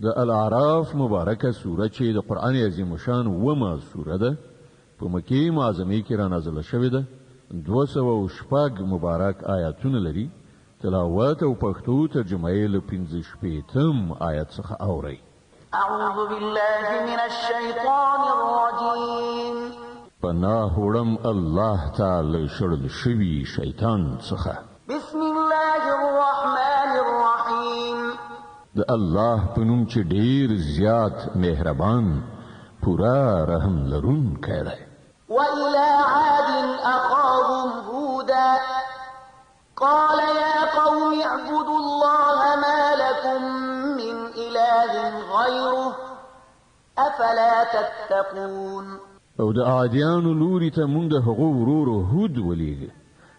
د الاعراف مبارکه سوره چې د قرآن عظیم شان ومه سوره ده په مکې معظمې کې را نازله شوې ده 206 مبارک آیاتونه لري تلاوت او پښتو ترجمه یې له 15 آیت څخه اورئ. أعوذ بالله من الشيطان الرجيم. پناه وړم الله تعالی شړل شوي شیطان څخه. بسم الله الرحمن الرحيم. د الله په نوم چې ډیر زیات مهربان پورا رحم لرونکی دی. وإلى عاد أخاهم هودا قال يا قوم اعبدوا الله ما لكم من إله غيره أفلا تتقون. او د عادیانو لوري ته مونږ د هغو ورورو هود ولیږه.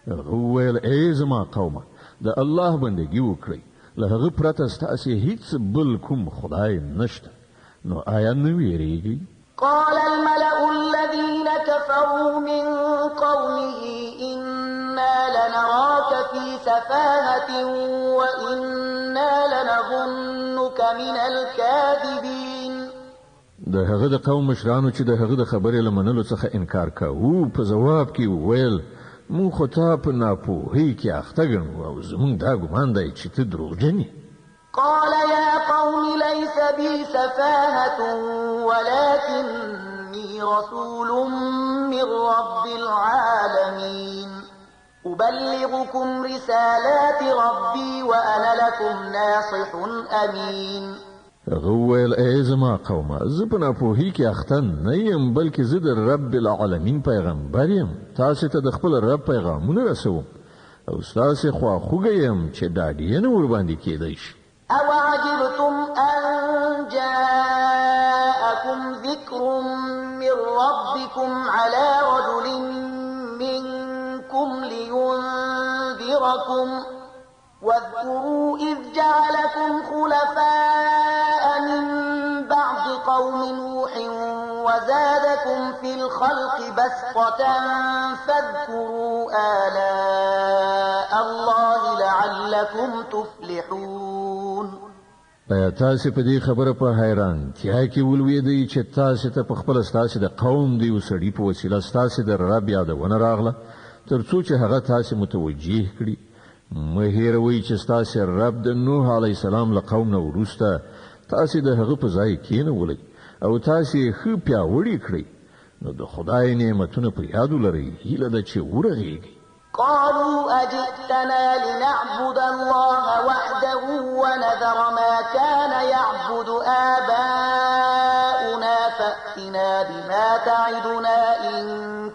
هغه وویل ای زما قومه د الله بندګي وکړئ له هغه پرته ستاسې هیڅ بل کوم خدای نشته نو آیا نه ویریږئ؟ قال الملأ الذين كفروا من قومه إنا لنراك في سفاهة وإنا لنظنك من الكاذبين. د هغه د قوم مشرانو چې د هغه د خبرې له منلو څخه انکار کوو په ځواب کې وویل مونږ خو تا په ناپوهۍ کې اخته ګڼو او زمونږ دا ګمان دی چې ته دروغجن یې. قال يا قوم ليس بي سفاهة ولكني رسول من رب العالمين أبلغكم رسالات ربي وأنا لكم ناصح أمين. هغه وویل ای زما قومه زه په ناپوهۍ کې اخته نه یم بلکې زه د رب العالمین پیغمبر یم تاسې ته د خپل رب پیغامونه رسوم او ستاسې خواخوږی یم چې ډاډ یې نه ورباندې کیدی شي. أوعجبتم أن جاءكم ذكر من ربكم على رجل منكم لينذركم واذكروا إذ جعلكم خلفاء من بعد قوم نوح وزادكم في الخلق بسطة فاذكروا آلاء الله لعلكم تفلحون. ایا تاسې په دې خبره په حیرانتیا کې ولوېدئ چې تاسې ته په خپله ستاسې د قوم د یو سړي په وسیله ستاسې د رب یادونه راغله تر څو چې هغه تاسې متوجه کړي. مه هېروئ چې ستاسې رب د نوح علیه السلام له قوم نه وروسته تاسې د هغه په ځای کېنولئ او تاسې یې ښه پیاوړي کړئ نو د خدای نعمتونه په یاد ولرئ هیله ده چې ورغېږئ. قالوا أجئتنا لنعبد الله وحده ونذر ما كان يعبد آباؤنا فأتنا بما تعدنا إن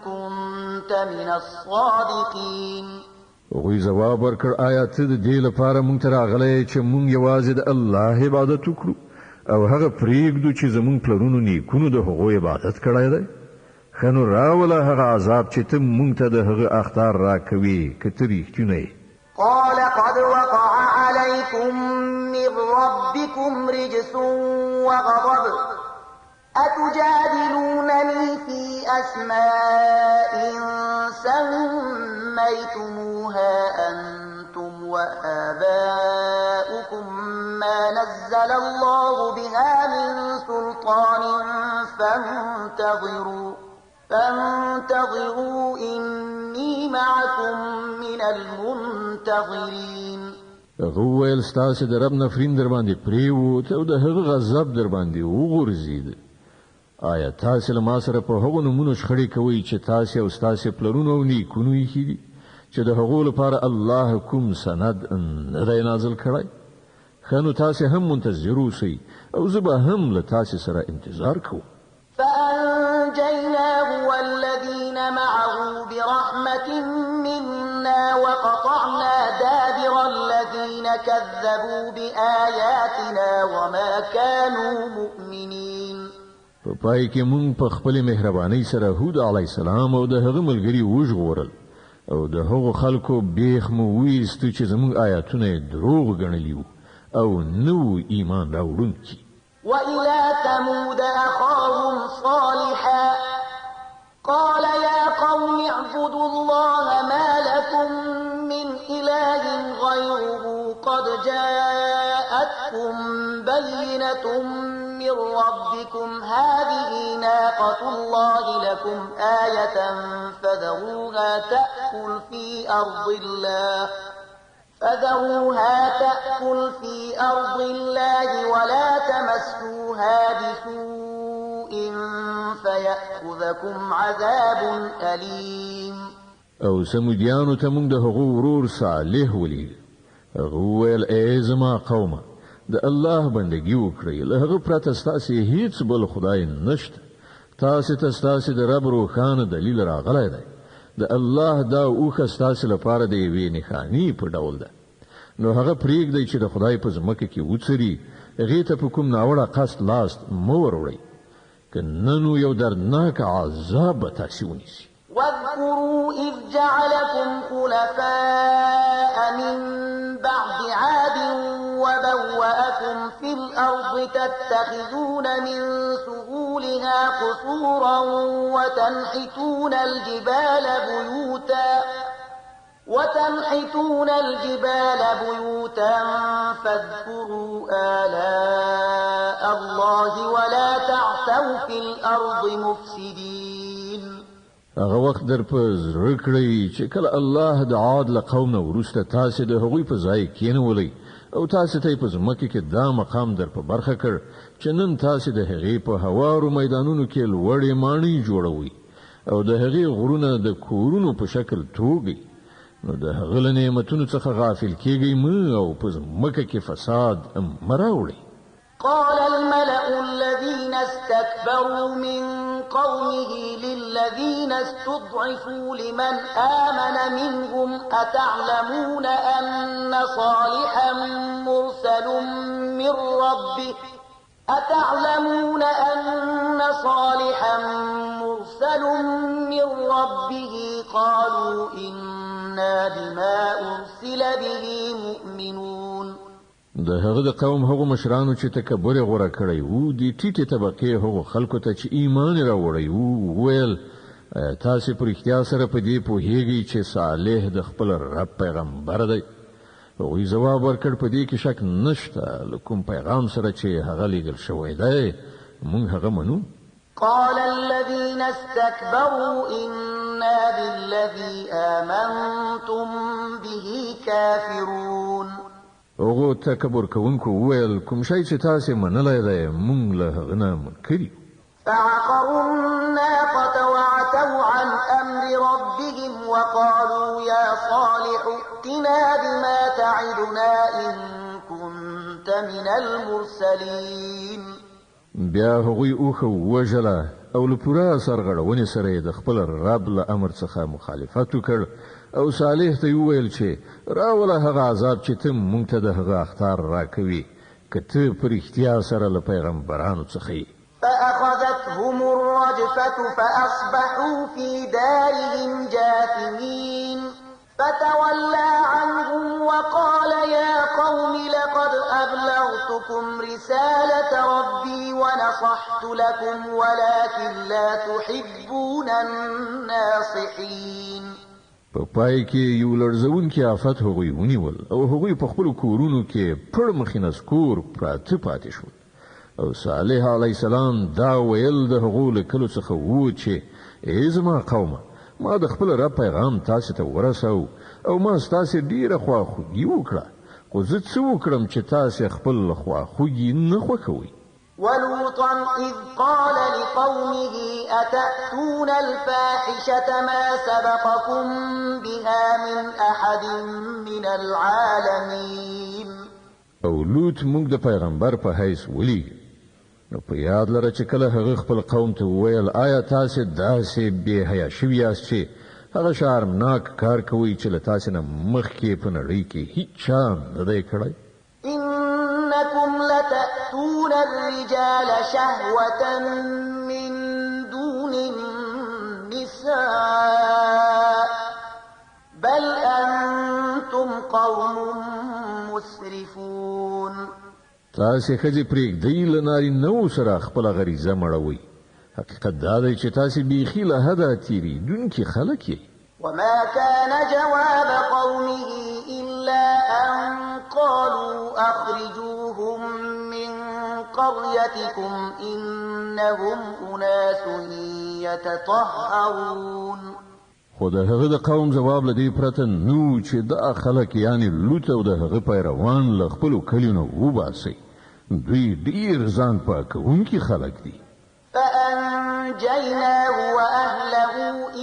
كنت من الصادقين. هغوی ځواب ورکړ آیا ته د دې لپاره مونږ ته راغلی چې مونږ یوازې د الله عبادت وکړو او هغه پرېږدو چې زمونږ پلرونو نیکونو د هغو عبادت کړی دی؟ ښه نو راوله هغه عذاب چې ته مونږ ته د هغه اخطار راکوي که ته رښتینی یې. قال قد وقع عليكم من ربكم رجس وغضب أتجادلونني في أسماء سميتموها أنتم وآباؤكم ما نزل الله بها من سلطان فانتظروا إني معكم من المنتظرين. هغه وویل ستاسې د رب نفرین در باندې پرېوت او د هغه غضب در باندې وغورځېد. آیا تاسې له ما سره په هغو نومونو شخړې کوئ چې تاسې او ستاسې پلرونو او نیکونو ایښي دي چې د هغو لپاره الله کوم سند نه دی نازل کړی؟ ښه نو تاسې هم منتظر اوسئ او زه به هم له تاسې سره انتظار کوم. فأنجيناه والذين معه برحمة منا وقطعنا دابر الذين كذبوا بآياتنا وما كانوا مؤمنين. په پای کې مونږ په خپلې مهربانۍ سره هود علیه السلام او د هغه ملګري وژغورل او د هغو خلکو بیخ مو ویستو چې زموږ آیاتونه یې دروغ ګڼلي وو او نه وو ایمان راوړونکي. وإلى ثمود أخاهم صالحا قال يا قوم اعبدوا الله ما لكم من إله غيره قد جاءتكم جاءتكم بينة من ربكم هذه ناقة الله لكم آية فذروها تأكل في أرض الله ولا تمسوها بسوء فيأخذكم عذاب أليم. او سمودیانو ته موږ د هغو ورور صالح ولید. هغه ویل ای زما قومه د الله بندګي وکړئ، له هغه پرته ستاسې هیڅ بل خدای نشته. تاسې ته ستاسې د رب روښانه دلیل راغلی دی. د الله دا اوښه ستاسې لپاره د یوې نښانې په ډول ده. نو هغه پرېږدئ چې د خدای په ځمکه کې وڅري، هغې ته په کوم ناوړه قصد لاس مه وروړئ، که نه نو یو دردناک عذاب به تاسې ونیسي. واذكروا إذ جعلكم خلفاء من بعد عاد وبوأكم في الأرض تتخذون من سهولها قصورا وتنحتون الجبال بيوتا فاذكروا آلاء الله ولا تعثوا في الأرض مفسدين. هغه وخت در په زړه کړئ چې کله الله د عاد له قوم نه وروسته تاسې د هغوی په ځای کېنولئ او تاسې ته یې په ځمکه کې دا مقام در په برخه کړ چې نن تاسې د هغې په هوارو میدانونو کې لوړې ماڼۍ جوړوئ او د هغې غرونه د کورونو په شکل توږئ. نو د هغه له نعمتونو څخه غافل کېږئ مه او په ځمکه کې فساد مه راوړئ. قال الملأ الذين استكبروا من قومه للذين استضعفوا لمن آمن منهم أتعلمون أن صالحا مرسل من ربه قالوا إنا بما أرسل به مؤمنون. د هغه د قوم هغو مشرانو چې تکبر یې غوره کړی وو، د ټیټې طبقې هغو خلکو ته چې ایمان یې راوړی وو ویل تاسې په رښتیا سره په دې پوهیږئ چې صالح د خپل رب پیغمبر دی. هغوی ځواب ورکړ په دې کې شک نشته، له کوم پیغام سره چې هغه لیږل شوی دی موږ هغه منو. قال الذين استكبروا إنا بالذي آمنتم به كافرون. هغو تکبر کوونکو وویل کوم شی چې تاسې منلی دی موږ له هغه نه منکر یو. فعقروا الناقة وعتوا عن أمر ربهم وقالوا يا صالح ائتنا بما تعدنا إن كنت من المرسلين. بیا هغوی اوښه ووژله او له پوره سرغړونې سره یې د خپل رب له امر څخه مخالفت وکړ او صالح ته وویل چې راوله هغه عذاب چې ته موږ ته د هغه اخطار راکوي که ته په رښتیا سره له پیغمبرانو څخه یې. فأخذتهم الرجفة فأصبحوا في دارهم جاثمين فتولى عنهم وقال يا قوم لقد أبلغتكم رسالة ربي ونصحت لكم ولكن لا تحبون الناصحين. په پای کې یو لړزونکي آفت هغوی ونیول او هغوی په خپلو کورونو کې پړ مخې نسکور پراته پاتې شول او صالح علیه السلام دا ویل د هغو له کلو څخه وو چې ای زما قومه ما د خپل رب پیغام تاسې ته ورسو او ما ستاسې ډېره خواخوږي وکړه، خو زه څه وکړم چې تاسې خپل خواخوږي نه خوښوئ. ولوطا إذ قال لقومه أتأتون الفاحشة ما سبقكم بها من أحد من العالمين. او لوط موږ د پیغمبر په حیث ولیږي. نو په یاد لره چې کله هغه خپل قوم ته وویل آیا تاسې داسې بې حیا شوي یاست چې هغه شرمناک کار کوئ چې له تاسې نه مخکې په نړۍ کې هیڅ چا نه دی کړی. إنكم لتأتون الرجال شهوة من دون النساء بل أنتم قوم مسرفون. تاسې ښځې پرېږدئ له نارینهو سره خپله غریزه مړوئ. حقیقت دا دی چې تاسې بیخي له حده تېرېدونکي خلک یئ. وما كان جواب قومه إلا إلا أن قالوا أخرجوهم من قريتكم إنهم أناس يتطهرون. خو د هغه د قوم جواب لدی پرته نو چې دا خلک یعنی لوط او د هغه پیروان له خپل کلینو وباسي دوی ډیر ځان پاکونکي خلک دي. فأنجيناه وأهله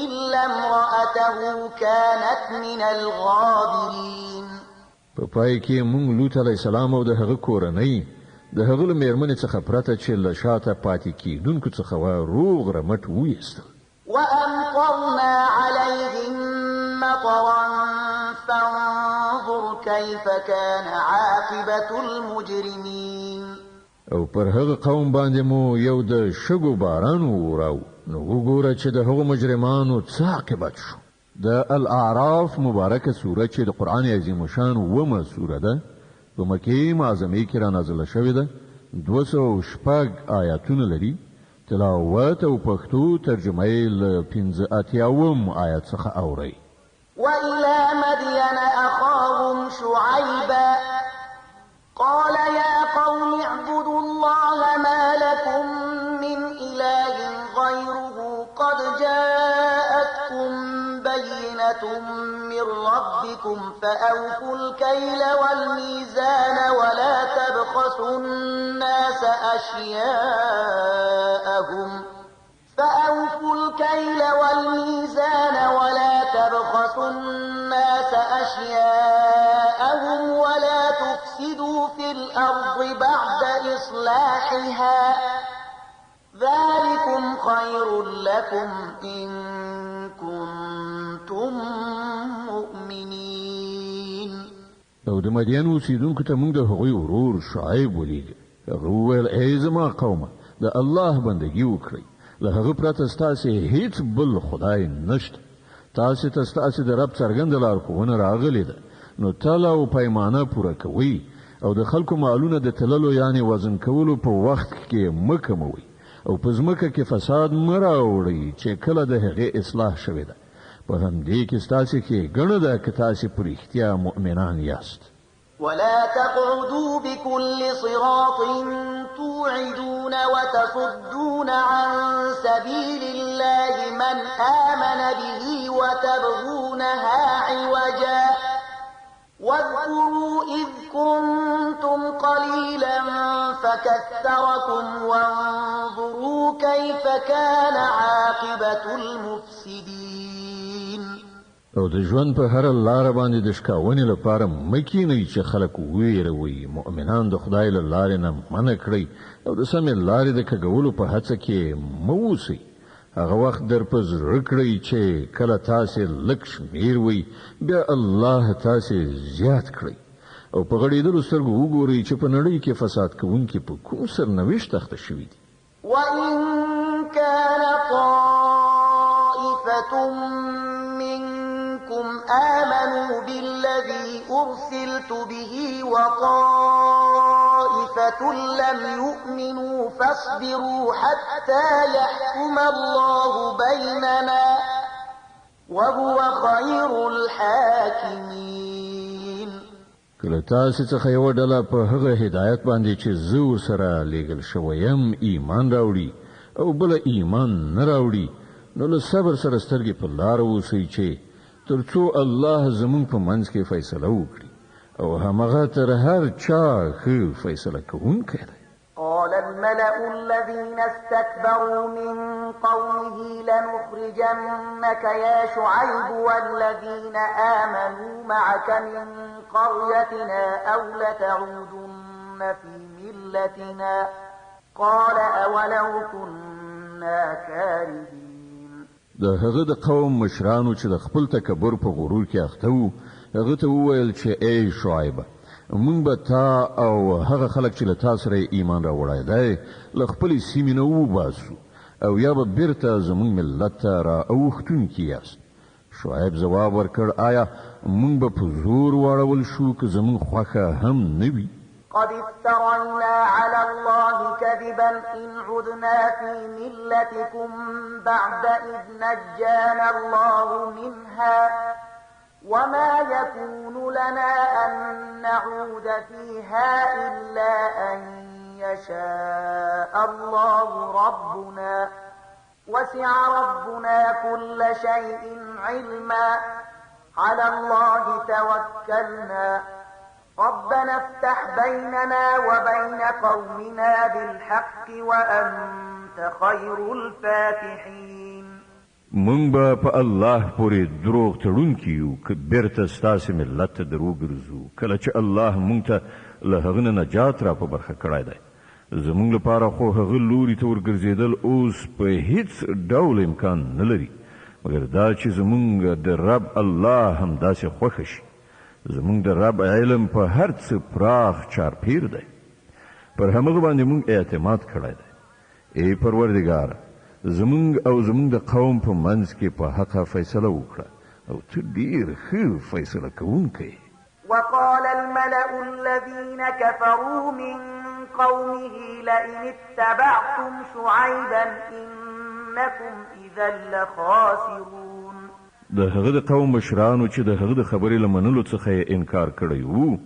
إلا امرأته كانت من الغابرين. په پای کې مونږ لوط علی السلام او د هغه کورنۍ د هغه له میرمنې څخه پرته چې له شاته پاتې کیدونکو څخه روغ رمټ وایستل. وأمطرنا عليهم مطرا فانظر كيف كان عاقبة المجرمين. او پر هغه قوم باندې مو یو د شګو باران وراو نو وګوره چې د هغو مجرمانو څه عاقبت شو. د الاعراف مبارکه سوره چې د قران عظیم شان ومه سوره ده په مکه معظمه کې را نازله شوې ده 206 آیاتونه لري. تلاوت او پښتو ترجمه یې له 15 آیات څخه اوري. وإلى مدين أخاهم شعيبا قال يا قوم اعبدوا الله ما لكم من إله غيره قد جاءتكم بينة من ربكم فأوفوا الكيل والميزان ولا تبخسوا الناس أشياءهم ولا تفسدوا في الأرض بعد إصلاحها ذلكم خير لكم إن كنتم مؤمنين. او د مدین اوسیدونکو ته موږ د هغوی ورور شعیب ولید. هغه وویل ای زما قومه د الله بندگی وکړئ له هغه پرته ستاسې هیڅ بل خدای نشته. تاسې ته ستاسې د رب څرګنده لارښوونه راغلې ده نو تله او پیمانه پوره کوئ او د خلکو مالونه د تللو یعنی وزن کولو په وخت کې مه کموئ او په ځمکه کې فساد مه راوړئ چې کله د هغې اصلاح شوې ده. په همدې کې ستاسې ښېګڼه ده که تاسې په رښتیا مؤمنان یاست. ولا تقعدوا بكل صراط توعدون وتصدون عن سبيل الله من آمن به وتبغونها عوجا واذكروا إذ كنتم قليلا فكثركم وانظروا كيف كان عاقبة المفسدين. او د ژوند په هر لار باندې د شکاونې لپاره مکینئ چې خلک ویروي. مؤمنان د خدای له لارې نه منع کړئ او د سمې لارې د کږولو په هڅه کې مه اوسئ. هغه وخت در په زړه کړئ چې کله تاسې لږ شمېر وئ بیا الله تاسې زیات کړئ او په غړېدلو سترګو وګورئ چې په نړۍ کې فساد کوونکي په کوم سرنوشت اخته شوي دي. وإن كان طائفة آمنوا بالذي أرسلت به وطائفة لم يؤمنوا فاصبروا حتى يحكم الله بيننا وهو خير الحاكمين. کله تاسې څخه یوه ډله په هغه هدایت باندې چې زه ورسره لېږل شوی یم ایمان راوړي او بله ایمان نه راوړي نو له صبر سره سترګې په لاره اوسئ چې ترڅو الله زمون په منځ کې فیصله وکړي او همغه تر هر چا ښه فیصله کوونکی دی. قال الملأ الذين استكبروا من قومه لنخرجنك يا شعيب والذين آمنوا معك من قريتنا أو لتعودن في ملتنا قال أولو كنا كارهين. د هغه د قوم مشرانو چې د خپل تکبر په غرور کې اخته وو هغه ته وویل چې ای شعیب مونږ به تا او هغه خلک چې له تا سره ایمان راوړی دی له خپلې سیمې نه وباسو او یا به بیرته زموږ ملت ته را اوښتونکي یاست. شعیب ځواب ورکړ آیا مونږ به په زور واړول شو که زموږ خوښه هم نه وي؟ قد افترينا على الله كذبا إن عدنا في ملتكم بعد إذ نجانا الله منها وما يكون لنا أن نعود فيها إلا أن يشاء الله ربنا وسع ربنا كل شيء علما على الله توكلنا ربنا افتح بيننا وبين قومنا بالحق وأنت خير الفاتحين. مونږ به په الله پورې دروغ تړونکي یو که بیرته ستاسې ملت ته درو ګرځو کله چې الله مونږ ته له هغه نه نجات را په برخه کړی دی. زمونږ لپاره خو هغه لوري ته ورګرځېدل اوس په هیڅ ډول امکان نه لري مګر دا چې زمونږ د رب الله همداسې خوښه شي. زمونږ د رب علم په هر څه پراخ چارپیر دی. پر همغه باندې مونږ اعتماد کړی دی. ای پروردګاره زمونږ او زمونږ د قوم په منځ کې په حقه فیصله وکړه او ته ډېر ښه فیصله کوونکی. وقال الملأ الذين كفروا من قومه لئن اتبعتم شعيبا إنكم إذا لخاسرون. د هغه د قوم مشرانو چې د هغه د خبرې له منلو څخه یې انکار کړی وو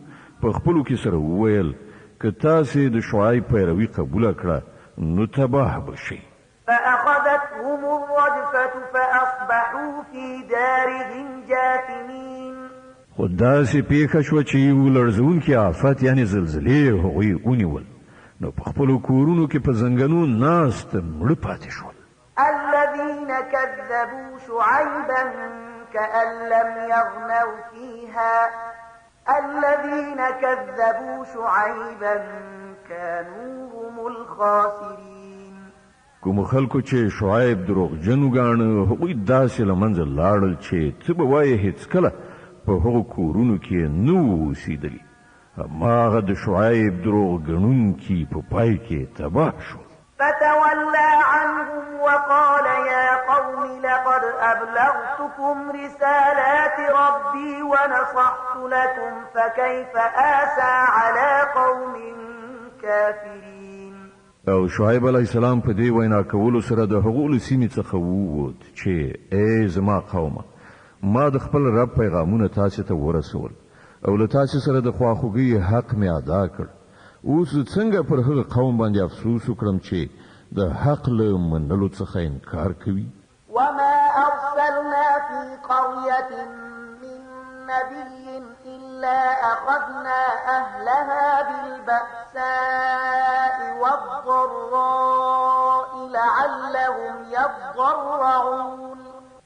په خپلو کې سره وویل که تاسې د شعیب پیروي قبوله کړه نو تباه بشئ. فأخذتهم الرجفة فأصبحوا في دارهم جاثمين. خو داسې پیښه شوه چې یو لړزونکي آفت یعنې زلزلې هغوی ونیول نو په خپلو کورونو کې په زنګنو ناست مړه پاتې شول. الذين كذبوا شعيبا كأن لم يغنوا فيها الذين كذبوا شعيبا كانوا هم الخاسرين. کوم خلکو چې شعیب دروغجن وګاڼه هغوی داسې له منځه لاړل چې څه به وایې هېڅکله په هغو کورونو کې نه وو اوسېدلي. هماغه د شعیب دروغ ګڼونکي په پای کې تباه شو. فتولى عنهم وقال يا قوم لقد أبلغتكم رسالات ربي ونصحت لكم فكيف آسى على قوم كافرين. او شعیب علیه السلام په دې وینا کولو سره د هغو له سیمې څخه ووت چې ای زما قومه ما د خپل رب پیغامونه تاسې ته ورسول او له تاسې سره د خواخوږۍ حق مې ادا کړ. اوس څنګه پر هغه قوم باندې افسوس وکړم چې د حق له منلو څخه انکار کوي. وما أرسلنا في قرية من نبي إلا أخذنا أهلها بالبأساء والضراء لعلهم يضرعون.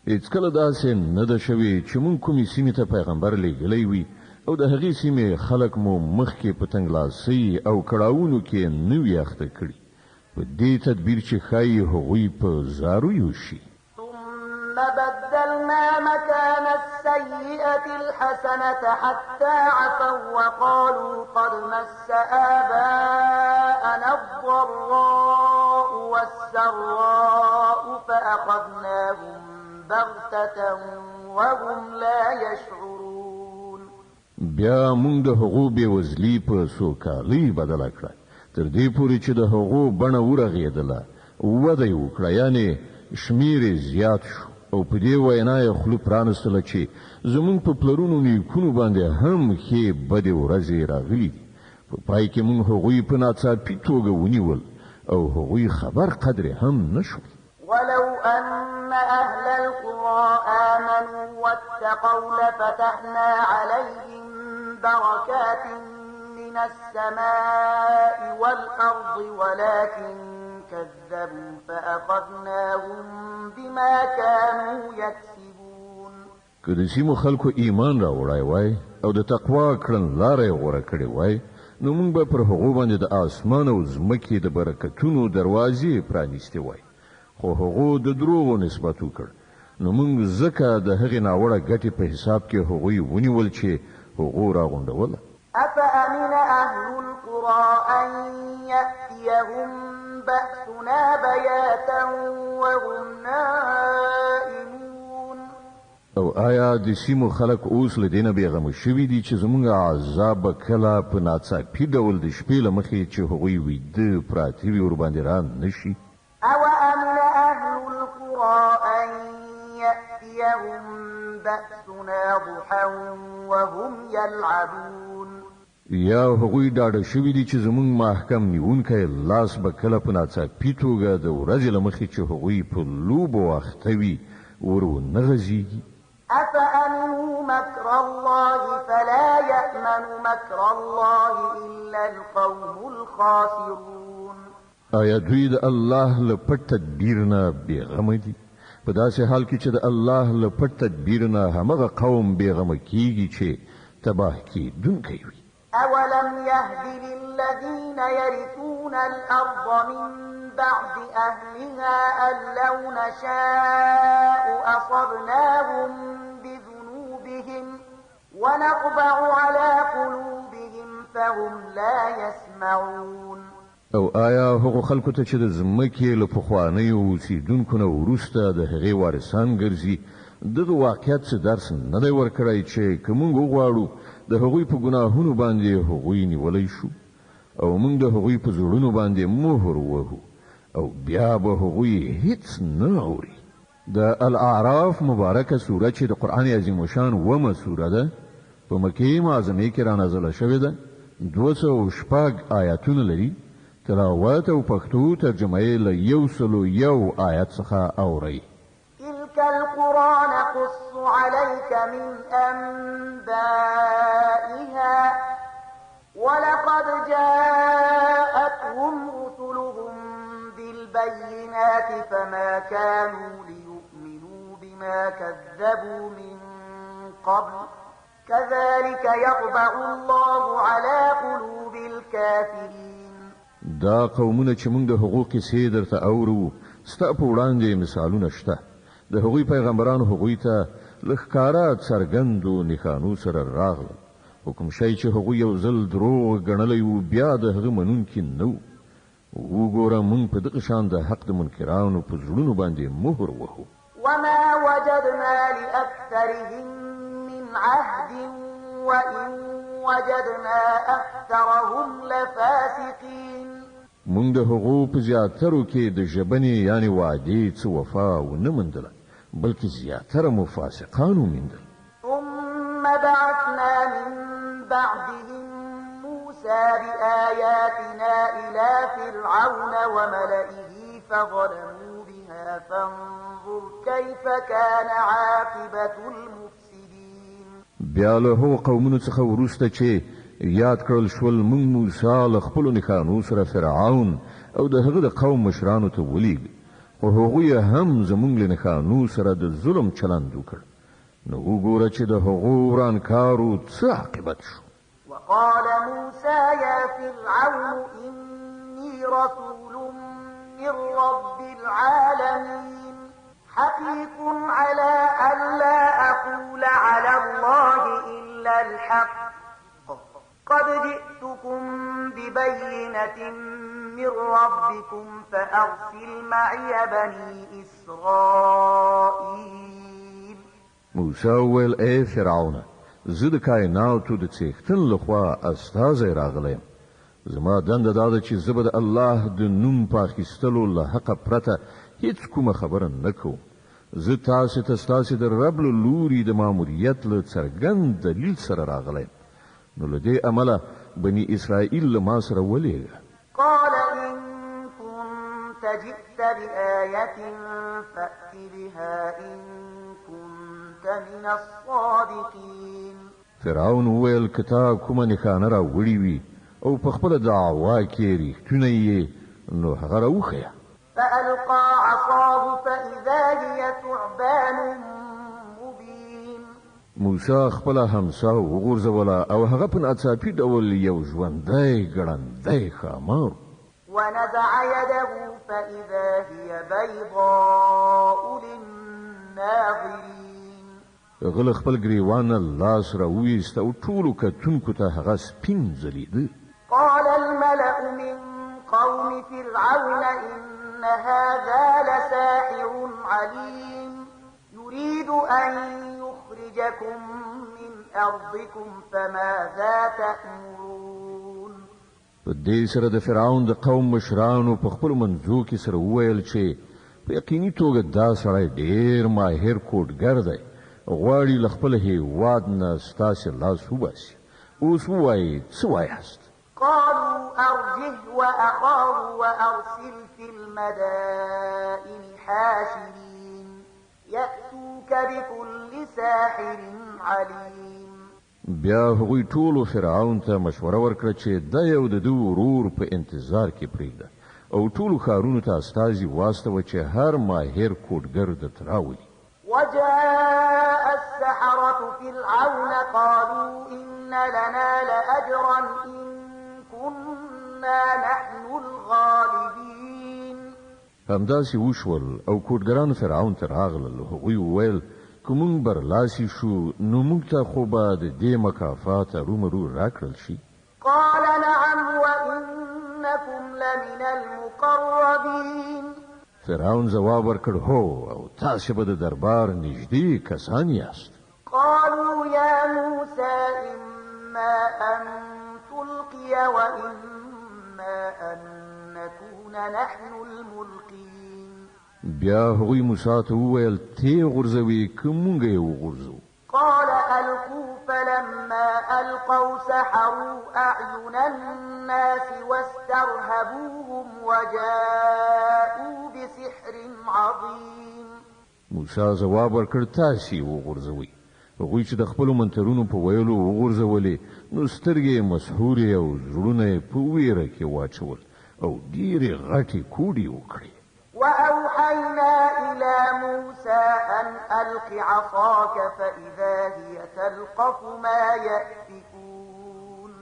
هېڅکله داسې نه ده شوې چې موږ کومې سیمې ته پیغمبر لیږلی وي او د هغې سیمې خلک مو مخکې په تنګلاسۍ او کړاوونو کې نه وي اخته کړي په دې تدبیر چې ښایي هغوی په زارویو شي. ثم بدلنا مكان السيئة الحسنة حتى عفوا وقالوا قد مس آباءنا الضراء والسراء فأخذناهم بغتة وهم لا يشعرون. بیا موږ د هغو بېوزلي په سوکالۍ بدله کړه تر دې پورې چې د هغو بڼه ورغېدله وده یې وکړه یعنې شمیر یې زیات شو او په دې وینا یې خوله پرانستله چې زموږ په پلرونو نیکونو باندې هم ښې بدې ورځې راغلي دي. په پای کې موږ هغوی په ناڅاپي توګه ونیول او هغوی خبر قدرې هم نه شول. ولو أن أهل القرى آمنوا واتقوا لفتحنا عليهم بركات من السماء والأرض ولكن كذبوا فأخذناهم بما كانوا يكسبون. که د سیمو خلکو ایمان راوړی وای او د تقوا کړنلاره یې غوره کړې وای نو موږ به پر هغو باندې د اسمان او ځمکې د برکتونو دروازې پرانیستې وای خو هغو د دروغو نسبت وکړ نو موږ ځکه د هغې ناوړه ګټې په حساب کې هغوی ونیول چې هغو راغونډوله. أفأمن أهل القرى أن يأتيهم بأسنا بياتا وهم نائمون. او آیا د سیمو خلک اوس له دې نه بېغمه شوي دي چې زموږ عذاب به کله په ناڅاپي ډول د شپې له مخې چې هغوی ویده پراته وي ورباندې را نه شي؟ أوأمن أهل القرى أن يأتيهم بأسنا ضحى وهم يلعبون یا هغوی ډاډه شوي دي چې زمونږ محکم نیونکی لاس به کله په ناڅاپي توګه د ورځې له مخې چې هغوی په لوبو اخته وي ور ونه غځېږي. أفأمنوا مكر الله فلا يأمن مكر الله إلا القوم الخاسرون. آیا دوی د الله له پټ تدبیر نه بېغمه دي؟ په داسې حال کې چې د الله له پټ تدبیر نه همغه قوم بېغمه کیږي چې تباه کیدونکی وي. أولم يهد للذين يرثون الأرض من بعد أهلها أن لو نشاء أصبناهم بذنوبهم ونطبع على قلوبهم فهم لا يسمعون. او آیا هغو خلکو ته چې د ځمکې له پخوانیو اوسېدونکو نه وروسته د هغې وارثان ګرځي دغه واقعیت څه درس نه دی ورکړی چې که موږ وغواړو د هغوی په ګناهونو باندې هغوی نیولی شو او موږ د هغوی په زړونو باندې مهر ووهو او بیا به هغوی هیڅ نه اوري. د الاعراف مبارکه سوره چې د قرآن عظیم شان ومه سوره ده په مکې معظمې کې رانازله شوې ده 206 آیاتونه لري. تلاوت او پښتو ترجمه یې له 101 آیات څخه اورئ. تلك القرى نقص عليك من أنبائها ولقد جاءتهم رسلهم بالبينات فما كانوا ليؤمنوا بما كذبوا من قبل كذلك يطبع الله على قلوب الكافرين. دا قومونه چې موږ د حقوق کیسې درته اورو ستا په وړاندې مثالونه شته. د هغوی پیغمبرانو هغوی ته له ښکاره څرګندو نښانو سره راغله. کوم شی چې هغوی یو ځل دروغ ګڼلی و بیا د هغه منونکي نه و. وګوره موږ په دغه شان د حق د منکرانو په زړونو باندې مهر وهو. وما وجدنا لأكثرهم من عهد وإن وجدنا أكثرهم لفاسقين. موږ د هغو په زیاترو کې د ژبنې یعنی وعدې څه وفا ونه موندله بلکې زیاتره مو فاسقان وموندل. ثم بعثنا من بعدهم موسى بآياتنا إلى فرعون وملئه فظلموا بها فانظر كيف كان عاقبة المفسدين. بیا له هغو قومونو څخه وروسته چې یاد کړل شول موږ موسی له خپلو نښانو سره فرعون او د هغه د قوم مشرانو ته ولیږ خو هغوی هم زموږ له نښانو سره د ظلم چلند وکړ. نو وګوره چې د هغو ورانکارو څه عاقبت شو. وقال موسى يا فرعون إني رسول من رب العالمين حقيق على أن لا أقول على الله إلا الحق قد جئتكم ببينة من ربكم فأرسل معي بني إسرائيل. موسی وویل ای فرعون زه د کائناتو د څښتن لخوا استازی راغلی یم. زما دنده دا ده چې زه به د الله د نوم په اخیستلو له حقه پرته هیڅ کومه خبره نه کوم. زه تاسې ته ستاسې د رب له لوري د ماموریت له څرګند دلیل سره راغلی یم. نو له دې امله بني اسرائیل له ما سره ولېږه. قال إن كنت جئت بآية فأت بها إن كنت من الصادقين. فرعون وویل که تا کومه نښانه راوړې وي او په خپله دعوا کې رښتونی یې نو هغه راوښیه. فألقى عصاه فإذا هي ثعبان مبين. موسی خپله همسا وغورځوله او هغه په ناڅاپي ډول یو ژوندی ګړندی ښامار. ونزع يده فإذا هي بيضاء للناظرين. هغه له خپل ګریوان نه لاس راوویست او ټولو کتونکو ته هغه سپین ځلېده. قال الملأ من قوم فرعون إن هذا لساحر عليم يريد أن يخرجكم من أرضكم فماذا تأمرون. په دې سره د فرعون د قوم مشرانو په خپلو منځو کې سره وویل چې په یقیني توګه دا سړی ډېر ماهر کوډګر دی غواړي له خپل هیواد نه ستاسې لاس وباسي. اوس ووایئ څه وایاست؟ قالوا أرجه وأخاه وأرسل في المدائن حاشرين يأتوك بكل ساحر عليم. بیا هغوی ټولو فرعون ته مشوره ورکړه چې د یو د دوی ورور په انتظار کې پرېږده او ټولو ښارونو ته استازي واستوه چې هر ماهر کوډګر درته راولي. وجاء السحرة فرعون قالوا إن لنا لأجرا إن كنا نحن الغالبين. همداسې وشول او کوډګران فرعون ته راغلل. هغوی وویل که مونږ برلاسي شو نو مونږ ته خو به د دې مکافات ارومرو راکړل شي. قال نعم وإنكم لمن المقربين. فرعون جواب ورکړ هو او تاسو به د دربار نږدې کسان یاست. قالوا يا موسى إما أن تلقي وإما أن نكون نحن الملقين. بیا هغوی موسی ته وویل تی غورځوي که مونږ یې وغورځو. قال ألقوا فلما ألقوا سحروا أعين الناس واسترهبوهم وجاءوا بسحر عظيم. موسی جواب ورکړ تاسې وغورځوئ. هغوی چې د خپلو منترونو په ویلو وغورځولې نو سترګې مسحورې او زړونه یې په ویره کې واچول او ډېرې غټې کوډې وکړې. وأوحينا إلى موسى أن ألق عصاك فإذا هي تلقف ما يأفكون.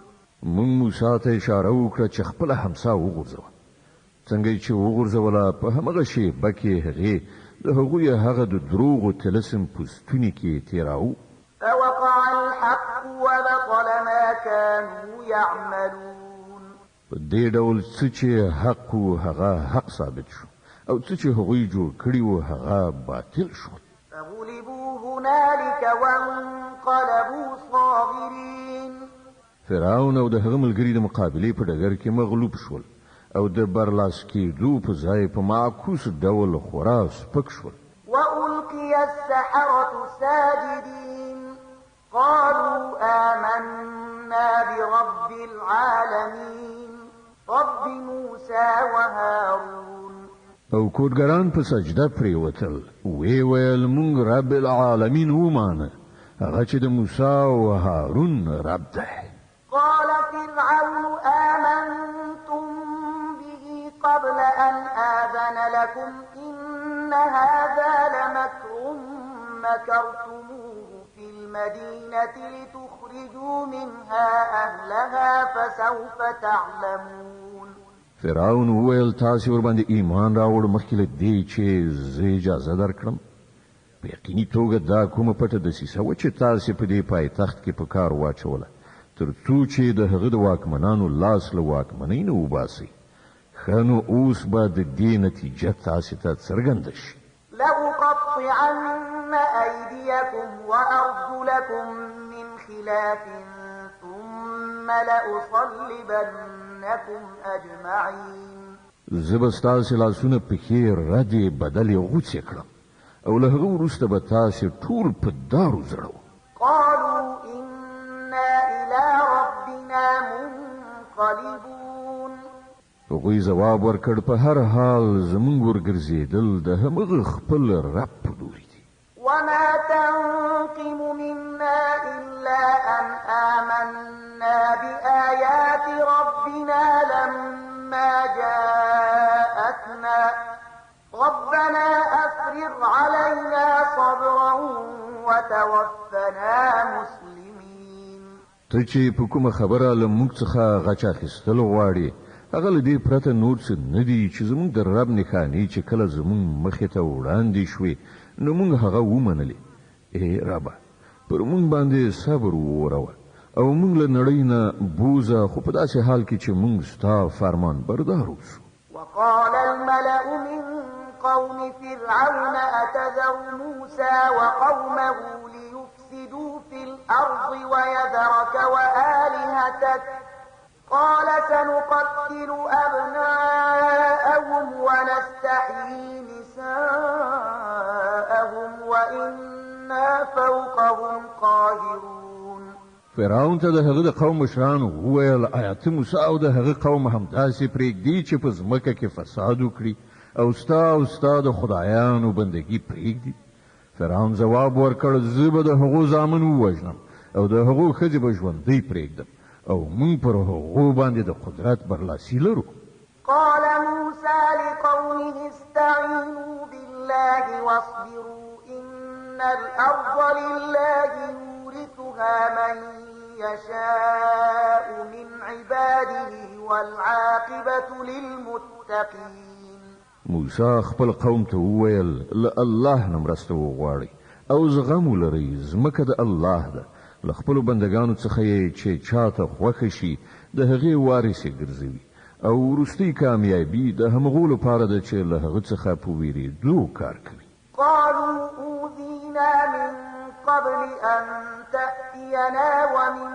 مونږ موسی ته اشاره وکړه چې خپله همسا وغورځوه. څنګه چې وغورځوله په همغه شېبه کې هغې د هغوی هغه د دروغو طلسم په ستوني کې تېراوه. فوقع الحق وبطل ما كانوا يعملون. په دې ډول څه چې حق و هغه حق ثابت شو او څه چې هغوی جوړ کړي وو هغه باطل شو. فغلبوا هنالك وانقلبوا صاغرين. فرعون او د هغه ملګري د مقابلې په ډګر کې مغلوب شول او د برلاس کېدو په ځای په معکوس ډول خورا سپک شول. وألقي السحرة ساجدين قالوا آمنا برب العالمين رب موسى وهارون. او کوډګران په سجده پریوتل وی ویل مونږ رب العالمین ومانه هغه چې د موسی او هارون رب ده. قال فرعون آمنتم به قبل أن آذن لكم إن هذا لمكر مكرتموه في المدينة لتخرجوا منها أهلها فسوف تعلمون. فرعون وویل تاسو ور باندې ایمان راوړ مخکې له دې چې زه اجازه درکړم. په یقیني توګه دا کومه پټه دسیسه وه چې تاسو په دې پایتخت کې په کار واچوله تر څو چې د هغه د واکمنانو لاس له واکمنۍ نه وباسئ. ښه نو اوس به د دې نتیجه تاسو ته څرګنده شي. لأقطعن أيديكم وأرجلكم من خلاف ثم لأصلبنكم أجمعين. زه به ستاسو لاسونه پښې ردې بدلې غوڅې کړم او له هغه وروسته به تاسو ټول په دارو زړوم. قالوا إنا إلى ربنا منقلبون. هغوی ځواب ورکړ په هر حال زمونږ ورګرځېدل د همغه خپل رب په لوري دي. وما تنقم منا إلا أن آمنا بآيات ربنا لما جاءتنا ربنا أفرغ علينا صبرا وتوفنا مسلمين. ته چې په کومه خبره له موږ څخه غچ اخیستل غواړې هغه له دې پرته نور څه نه دي چې زموږ د رب نښانې چې کله زموږ مخې ته وړاندې شوې نو موږ هغه ومنلې. ای ربه پر موږ باندې صبر ووروه او موږ له نړۍ نه بوزه خو په داسې حال کې چې موږ ستا فرمان بردار اوسو. وقال الملأ من قوم فرعون أتذر موسى وقومه ليفسدوا في الأرض ويذرك وآلهتك قال سنقتل أبناءهم ونستحيي نساءهم وإنا فوقهم قاهرون. فرعون ته د هغه د قوم مشرانو وویل آیا ته موسی او د هغه قوم همداسې پرېږدي چې په ځمکه کې فساد وکړي او ستا د خدایانو بندګي پرېږدي؟ فرعون جواب ورکړ زه به د هغو زامن ووژنم او د هغو ښځې به ژوندۍ پرېږدم او موږ پر هغو باندې د قدرت برلاسي لرو. قال موسى لقومه استعينوا بالله واصبروا إن الأرض لله يورثها من يشاء من عباده والعاقبة للمتقين. موسی خپل قوم ته وویل له الله نه مرسته وغواړئ او زغم ولرئ، ځمکه د الله ده، له خپلو بندګانو څخه یې چې چاته خوښه شي د هغې وارث یې ګرځوي او وروستۍ کامیابي د همغو لپاره ده چې له هغه څخه په ویرېدو کار کوي. قالوا أوذينا من قبل أن تأتينا ومن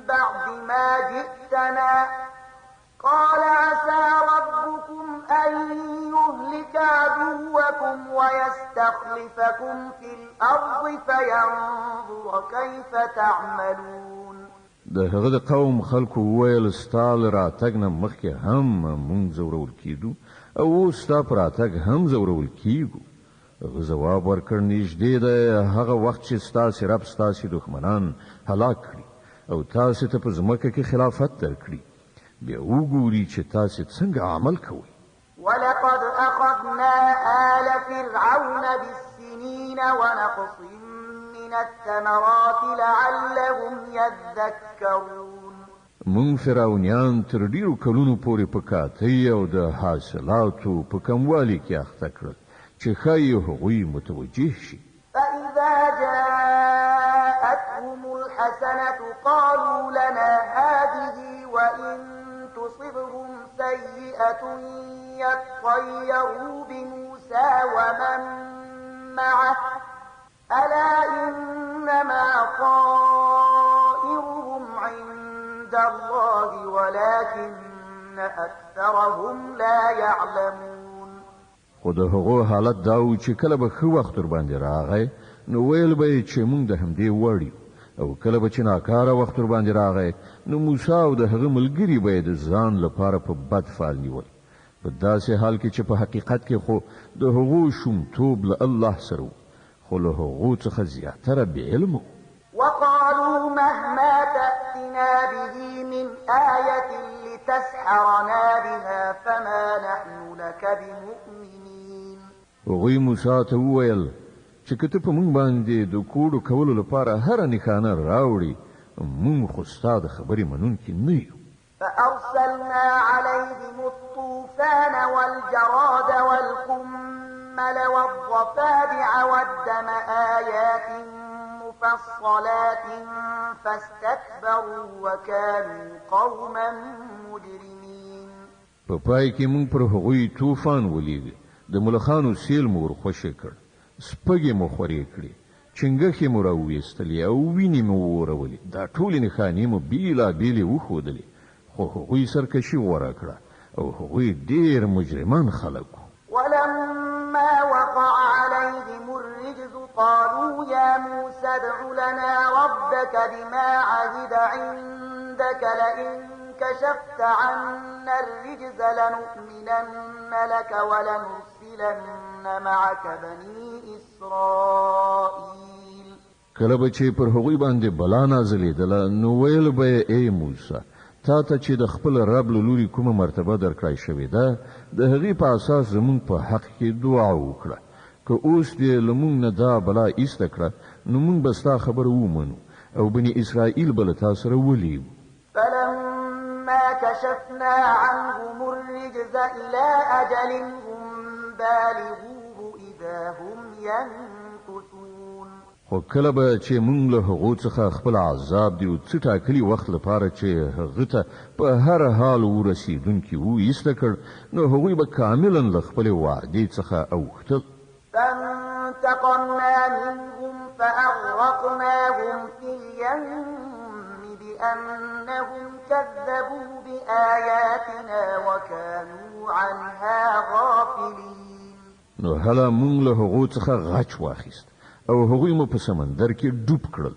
بعد ما جئتنا قال عسى ربكم أن يهلك عدوكم ويستخلفكم في الأرض فينظر كيف تعملون. د هغه د قوم خلکو وویل ستا له راتګ نه مخکې هم مونږ ځورول کېدو او اوس ستا په راتګ هم ځورول کېږو. هغه ځواب ورکړ نږدې ده هغه وخت چې ستاسې رب ستاسې دښمنان هلاک کړي او تاسې ته په ځمکه کې خلافت درکړي، بیا وګوري چې تاسې څنګه عمل کوئ. ولقد أخذنا آل فرعون بالسنين ونقص من الثمرات لعلهم يذكرون. مونږ فرعونیان تر ډیرو کلونو پورې په کاتۍ او د حاصلاتو په کموالي کې اخته کړل چې ښایي هغوی متوجه شي. فإذا جاءتهم الحسنة قالوا لنا هذه وإن تصبهم سيئة يطيروا بموسى ومن معه ألا إنما طائرهم عند الله ولكن أكثرهم لا يعلمون. خو د هغو حالت دا و چې کله به ښه وخت ورباندې راغی نو ویل به یې چې موږ د همدې وړ یو، او کله به چې ناکاره وخت ورباندې راغی نو موسی او د هغه ملګري به یې د ځان لپاره په بد فال نیول، په داسې حال کې چې په حقیقت کې خو د هغو شومتوب له الله سره و، خو له هغو څخه زیاتره بېعلم و. وقالوا مهما تأتنا به من آية لتسحرنا بها فما نحن لك بمؤمنين. هغوی موسی ته وویل چې که ته په موږ باندې د کوډو کولو لپاره هره نښانه راوړي موږ خو ستا د خبرې منونکي نه یو. فأرسلنا عليهم الطوفان والجراد والقمل والضفادع والدم آيات مفصلات فاستكبروا وكانوا قوما مجرمين. په پای کې موږ پر هغوی طوفان ولیږه، د ملخانو سیل مو ورخوشې کړ، سپږې مو خورې کړې، چنګښې مو راویستلې او وینې مو وورولې، دا ټولې نښانې مو بېلابېلې وښودلې، خو هغوی سرکشي غوره کړه او هغوی ډېر مجرمان خلک وو. ولما وقع عليهم الرجز قالوا يا موسى ادع لنا ربك بما عهد عندك لئن كشفت عنا الرجز لنؤمنن لك ولنرسلن معك بني إسرائيل. کله به چې پر هغوی باندې بلا نازلېدله نو ویل به یې ای موسی تا ته چې د خپل رب له لوري کومه مرتبه درکړای شوې ده د هغې په اساس زموږ په حق کې دعا وکړه، که اوس دې له موږ نه دا بلا ایسته کړه نو موږ به ستا خبره ومنو او بني اسرائیل به له تا سره ولیږو. فلما كشفنا عنهم الرجز إلى أجل هم بالغوه إذا هم ينكثون. خو کله به چې موږ له هغو څخه خپل عذاب دی او څه ټاکلي وخت لپاره چې هغه ته په هر حال ورسېدونکي و ایسته کړ نو هغوی به کاملا له خپلې وعدې څخه اوښتل. فانتقمنا منهم فأغرقناهم في اليم بأنهم كذبوا بآياتنا وكانوا عنها غافلين. نو هله موږ له هغو څخه غچ واخیست او هغوی مو په سمندر کې ډوب کړل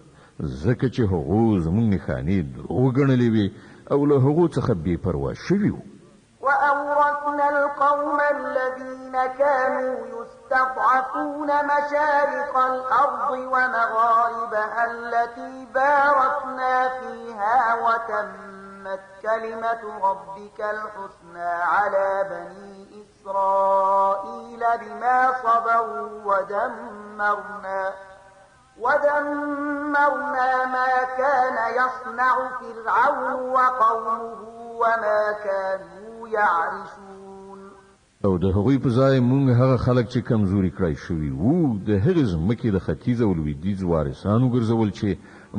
ځکه چې هغوی زموږ نښانې دروغ ګڼلې وې او له هغو څخه بې پروا شوي وو. وأورثنا القوم الذين كانوا يستضعفون مشارق الأرض ومغاربها التي باركنا فيها وتمت كلمة ربك الحسنى على بني إسرائيل بما صبروا ودمرنا ما كان يصنع فرعون وقومه وما كانوا يعرشون. او د هغوی په ځای مونږ هغه خلک چې کمزوري کړای شوي وو د هغې ځمکې د ختیځ او لویدیځ وارثان وګرځول چې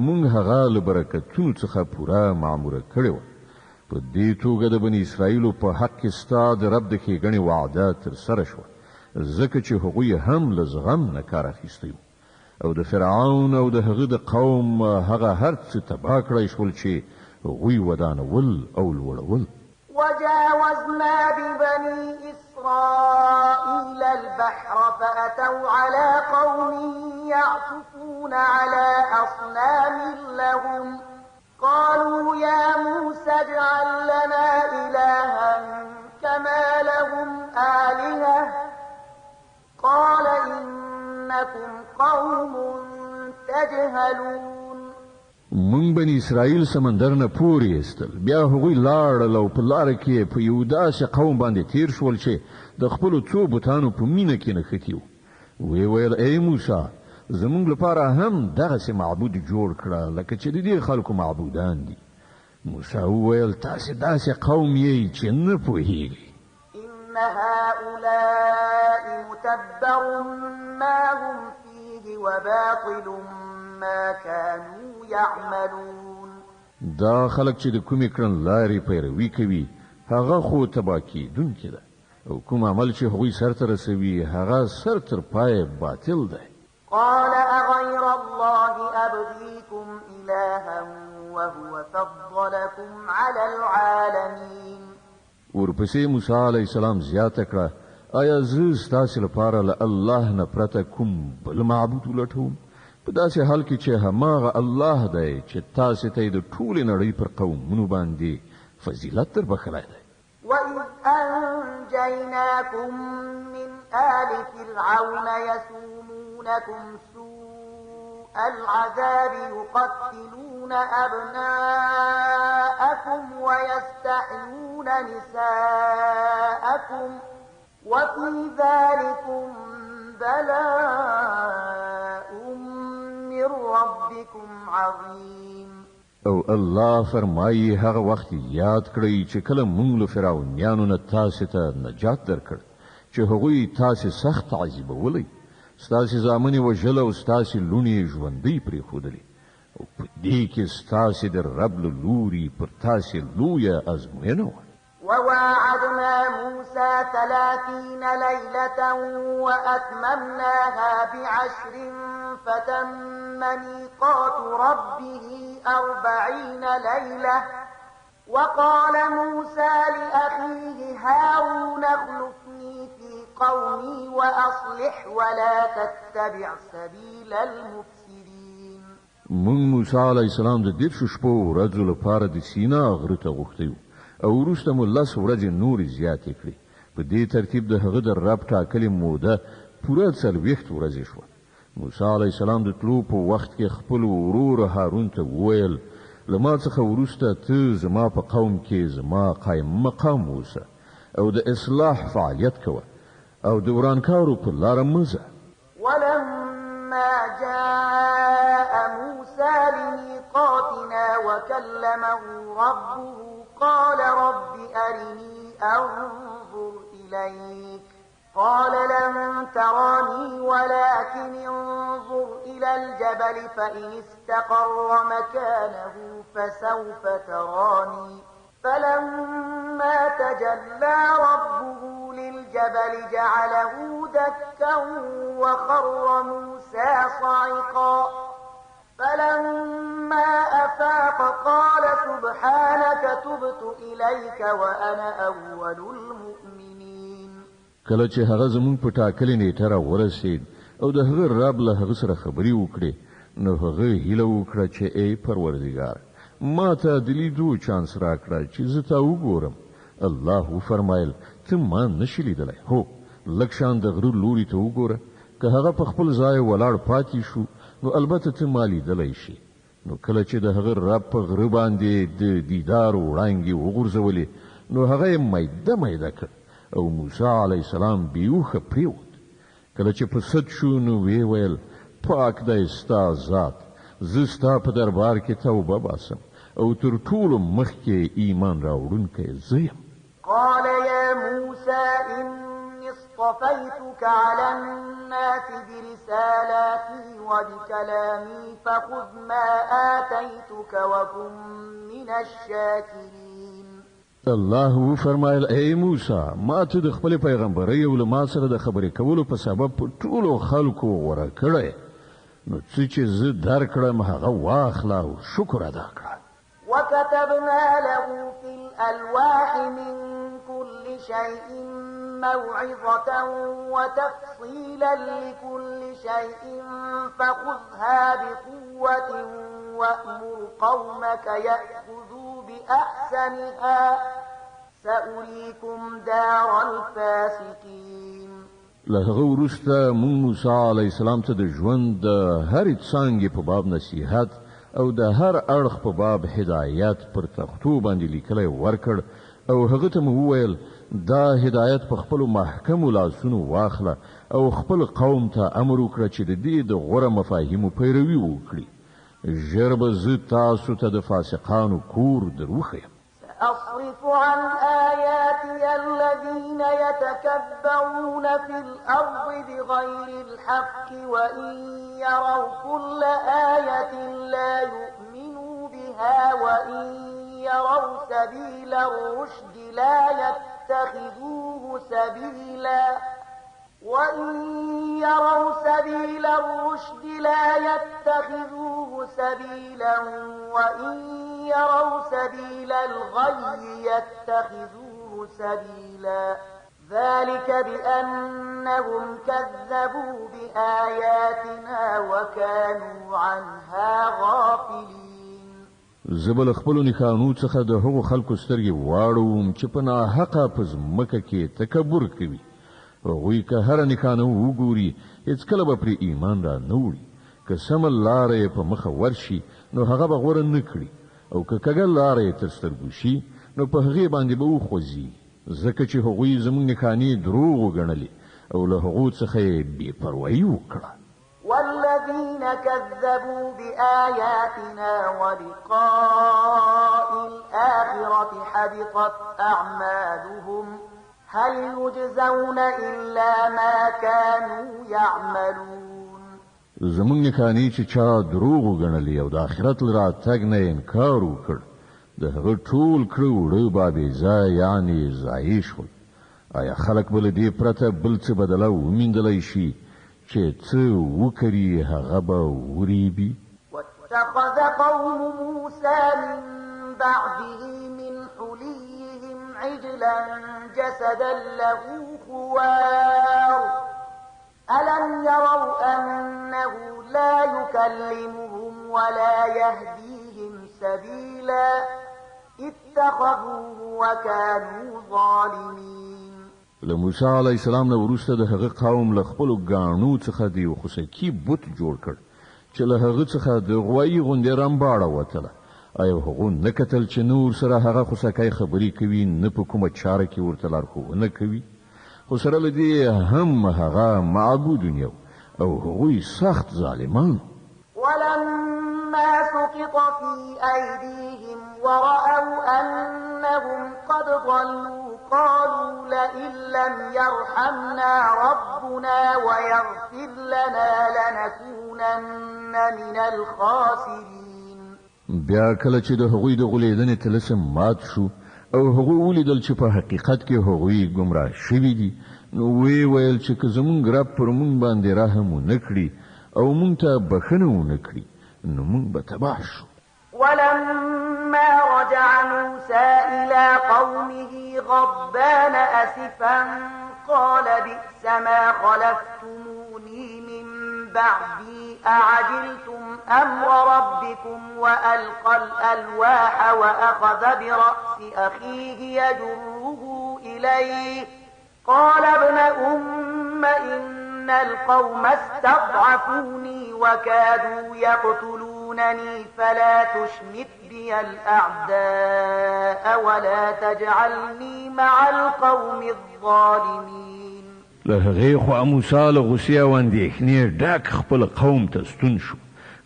مونږ هغه له برکتونو څخه پوره معموره کړې وه. په دې توګه د بني اسرائیلو په حق کې ستا د رب د ښېګڼې وعده ترسره شوه ځکه چې هغوی هم له زغم نه کار اخیستی وو او د فرعون او د هغه د قوم هغه هر څه تباه کړی شول چې هغوی ودانول او لوړول. وجاوزنا ببني إسرائيل البحر فأتوا على قوم يعكفون على أصنام لهم قالوا يا موسى اجعل لنا إلها كما لهم آلهة قال إنكم قوم تجهلون. مونږ بني اسرائیل سمندر نه پورې استل بیا هغوی لاړل او په لاره کې په یو داسې قوم باندې تیر شول چې د خپلو څو بوتانو په مینه کې نښتي وو. وی ویل ای موسی زمونږ لپاره هم دغسې معبود جوړ کړه لکه چې د دې خلکو معبودان دي. موسی وویل تاسې داسې قوم یې چې نه پوهیږئ. إن هؤلاء متبر ما هم فيه وباطل ما كانوا يعملون. دا خلک چې د کومې کړنلارې پیروي کوي هغه خو تباه کېدونکې ده او کوم عمل چې هغوی سرته رسوي هغه سر تر پایه باطل دی. قال أغير الله أبغيكم إلها وهو فضلكم على العالمين. ورپسې موسی علیه السلام زیاته کړه آیا زه ستاسې لپاره له الله نه پرته کوم بل معبود ولټوم په داسې حال کې چې هماغه الله دی چې تاسې ته یې د ټولې نړۍ پر قومونو باندې فضیلت در بخلی دی. وإذ أنجيناكم من آل فرعون يسومونكم سوء العذاب يقتلون أبناءكم ويستحيون نساءكم وفي ذلكم بلاء من ربكم عظيم. او الله فرمایي هغه وخت یاد کړئ چې کله موږ له فرعونیانو نه تاسې ته نجات درکړ چې هغوی تاسې سخت عذابولئ ستاسې زامن یې وژل او ستاسې لوڼې یې ژوندۍ پرېښودلې او په دې کې ستاسې د رب له لوري پر تاسې لویه ازموینه وه. وواعدنا موسى 30 ليلة وأتممناها ب10 فتم ميقات ربه 40 ليلة وقال موسى لأخيه هارون اخلفني في قومي وأصلح ولا تتبع سبيل المفسدين. مونږ موسی علیه السلام د 10 شپو ورځو لپاره د سینا غره ته غوښتی او وروسته مو 10 ورځې نورې زیاتې کړې. په دې ترتیب د هغه د رب ټاکلې موده پوره 40 ورځې شوه. موسی علیه السلام د تلو په وخت کې خپل ورور هارون ته وویل له ما څخه وروسته ته زما په قوم کې زما قایم مقام اوسه او د اصلاح فعالیت کوه او د ورانکارو په لاره مه ځه. ولما جاء موسى لميقاتنا وكلمه ربه قال رب أرني أنظر إليك قال لن تراني ولكن انظر إلى الجبل فإن استقر مكانه فسوف تراني فلما تجلى ربه للجبل جعله دكا وخر موسى صعقا فلما أفاق قال سبحانك تبت إليك وأنا أول المؤمنين. کله چې هغه زمون په ټاکلې نیټه را ورسېد او د هغه رب له هغه سره خبرې وکړي نو هغه هیله وکړه چې ای پروردګار ما ته د لیدو چانس راکړه چې زه تا وګورم. الله فرمایل ته ما نشې لیدلی، هو لږ شان د غره لوري ته وګوره، که هغه په خپل ځای ولاړ پاتې شو نو البته ته ما لیدلی شي. نو کله چې د هغه رب په غره باندې د دیدار وړانګې وغورځولې نو هغه یې میده میده کړ او موسی علیه السلام بیوخه پریوت. کله چې په سد شو نو وی ویل پاک دی ستا ذات، زه ستا په دربار کې توبه باسم او تر ټولو مخکې ایمان راوړونکی زه یم. قال يا موسى إني اصطفيتك على الناس برسالاتي وبكلامي فخذ ما آتيتك وكن من الشاكرين. الله فرمایل ای موسی ما ته د خپل پیغمبري او له ما سره د خبرې کولو په سبب ټولو خلکو غوره کړی، نو څه چې زه درکړم هغه واخله او شکر ادا کړه. وكتبنا له في الألواح من كل شيء موعظة وتفصيلا لكل شيء فخذها بقوة وأمر قومك يأخذوا بأحسنها سأريكم دار الفاسقين. له هغه وروسته مونږ موسی علیه السلام ته د ژوند د هرې څانګې په باب نصیحت او د هر اړخ په باب هدایت پر تختو باندې لیکلی ورکړ او هغه ته مو وویل دا هدایت په خپلو محکمو لاسونو واخله او خپل قوم ته امر وکړه چې د دې د غوره مفاهیمو پیروي وکړي. ژر به زه تاسو ته د فاسقانو کور در وښیم. سأصرف عن آياتي الذين يتكبرون في الأرض بغير الحق وإن يروا كل آية لا يؤمنوا بها وإن يروا سبيل الرشد لا يتخذوه سبيلا وإن يروا سبيل الغي يتخذوه سبيلا ذلك بأنهم كذبوا بآياتنا وكانوا عنها غافلين. زبل خپلو نښانو څخه د هغو خلکو سترګې واړوم چې په ناحقه په ځمکه کې تکبر کوي. هغوی که هره نښانه وګوري هېڅکله به پرې ایمان را نه وړي. که سمه لاره یې په مخه ورشي نو هغه به غوره نه کړي او که کږه لاره یې تر سترګو شي نو په هغې باندې به وخوځي، ځکه چې هغوی زموږ نښانې دروغ وګڼلې او له هغو څخه یې بې پروایي وکړه. والذين كذبوا بآياتنا ولقاء الآخرة حبطت أعمالهم هل يجزون إلا ما كانوا يعملون. زموږ نښانې چې چا دروغ وګڼلې او د آخرت له راتګ نه انکار وکړ د هغه ټول کړه وړه به بې ځایه یعنې ضایع شول. آیا خلک به له دې پرته بل څه بدله وموندلی شي چې څه وکړي هغه به وریبي؟ واتخذ قوم موسى من بعده من حليهم عجلا جسدا له خوار ألم يروا أنه لا يكلمهم ولا يهديهم سبيلا اتخذوه وكانوا ظالمين. له موسی علیه السلام نه وروسته د هغه قوم له خپلو ګاڼو څخه د یو خوسکي بت جوړ کړ چې له هغه څخه د غوایي غوندې رمباړه وتله. آیا هغو نه کتل چې نور سره هغه خوسکی خبرې کوي نه په کومه چاره کې ورته لارښوونه کوي؟ خو سره له دې هم هغه معبود یو او هغوی سخت ظالمان. ولما سقط في أيديهم ورأوا أنهم قد ضلوا قالوا لئن لم يرحمنا ربنا ويغفر لنا لنكونن من الخاسرين. بیا کله چې د هغوی د غولیدنې طلسم مات شو او هغوی ولیدل چې په حقیقت کې هغوی ګمراه شوي دي نو وی ویل چې که زمونږ رب پر مونږ باندې رحم ونه کړي او مونږ ته بخښنه ونه کړي نو مونږ به تباه شو. ولما رجع موسى إلى قومه غضبان أسفا قال بئس ما خلفتموني من بعدي أعجلتم أمر ربكم وألقى الألواح وأخذ برأس أخيه يجره إليه قال ابن أم إن القوم استضعفوني وكادوا يقتلونني فلا تشمت بي الأعداء ولا تجعلني مع القوم الظالمين. له هغې خوا موسی له غوسې او اندېښنې ډک خپل قوم ته ستون شو.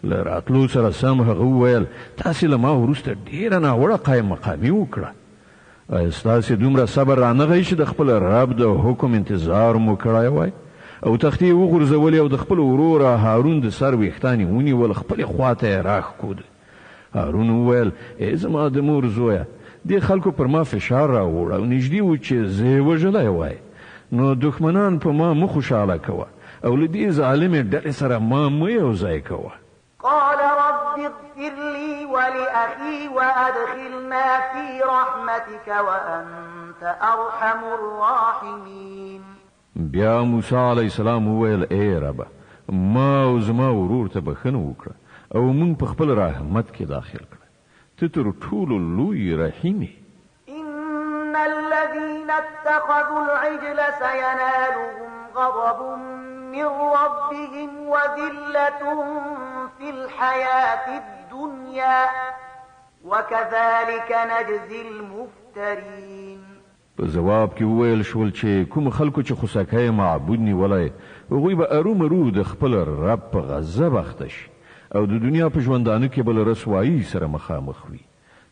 له راتلو سره سم هغه وویل تاسې له ما وروسته ډېره ناوړه قایم مقامي وکړه. ایا ستاسې دومره صبر رانغی چې د خپل رب د حکم انتظار مو کړی وای؟ او تختې یې وغورځولې او د خپل ورور هارون د سر ویښتان یې ونیول خپلې خواته یې راښکود. هارون وویل ای زما د مور زویه دې خلکو پر ما فشار راوړ او نږدې و چې زه یې وژلی وای، نو دښمنان په ما مه خوشحاله کوه او له دې ظالمې ډلې سره ما مه یوځای کوه. قال رب اغفر لي ولأخي وأدخلنا في رحمتك وأنت أرحم الراحمين. بیا موسی علیه السلام وویل ای ربه ما او زما ورور ته بخښنه وکړه او مونږ په خپل رحمت کې داخل کړه. ته تر ټولو لوی رحیم یې. إن الذين اتخذوا العجل سينالهم غضب من ربهم وذلة في الحياة الدنيا وكذلك نجزي المفترين. په جواب کې وویل شول چې کوم خلکو چې خوسکی معبود نیولی هغوی به ارومرو د خپل رب په غضب اخته شي او د دنیا په ژوندانه کې به له رسوایي سره مخامخ وي.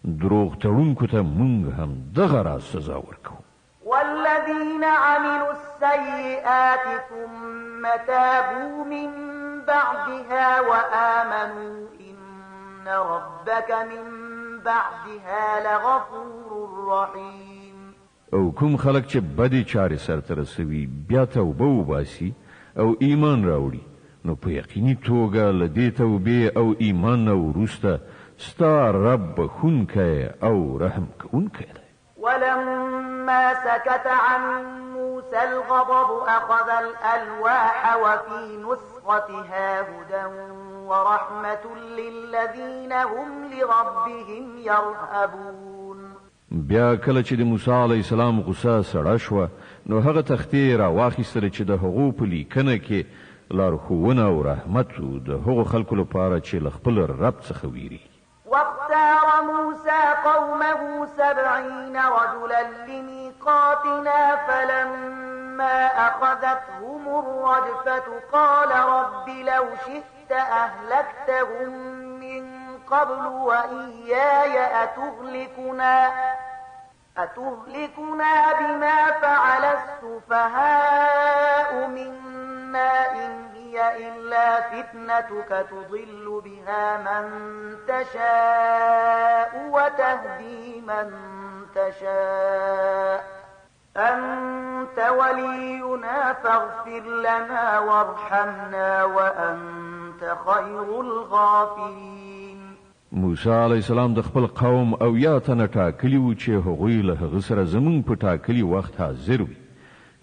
دروغ تړونکو ته موږ هم دغه راز سزا ورکوو. والذين عملوا السيئات ثم تابوا من بعدها وآمنوا إن ربك من بعدها لغفور رحيم. او کوم خلک چې بدې چارې سرته رسوي بیا توبه وباسي او ایمان راوړي نو په یقیني توګه له دې توبې او ایمان نه وروسته ستا رب بخونکی او رحم کوونکی دی. ولما سكت عن موسى الغضب أخذ الألواح وفي نسختها هدى ورحمة للذين هم لربهم يرهبون. بیا کله چې د موسی علیه السلام غصه سړه شوه نو هغه تختې راواخیستلې چې د هغو په لیکنه کې لارښوونه او رحمت و د هغو خلکو لپاره چې له خپل رب څخه ویریږي. واختار موسى قومه 70 رجلا لميقاتنا فلما أخذتهم الرجفة قال رب لو شئت أهلكتهم من قبل وإياي أتهلكنا بما فعل السفهاء منا إن هي إلا فتنتك تضل بها من تشاء وتهدي من تشاء أنت ولينا فاغفر لنا وارحمنا وأنت خير الغافرين. موسی علیه السلام د خپل قوم او یا تنه ټاکلي وو چې هغوی له هغه سره زمونږ په ټاکلي وخت حاضر وي.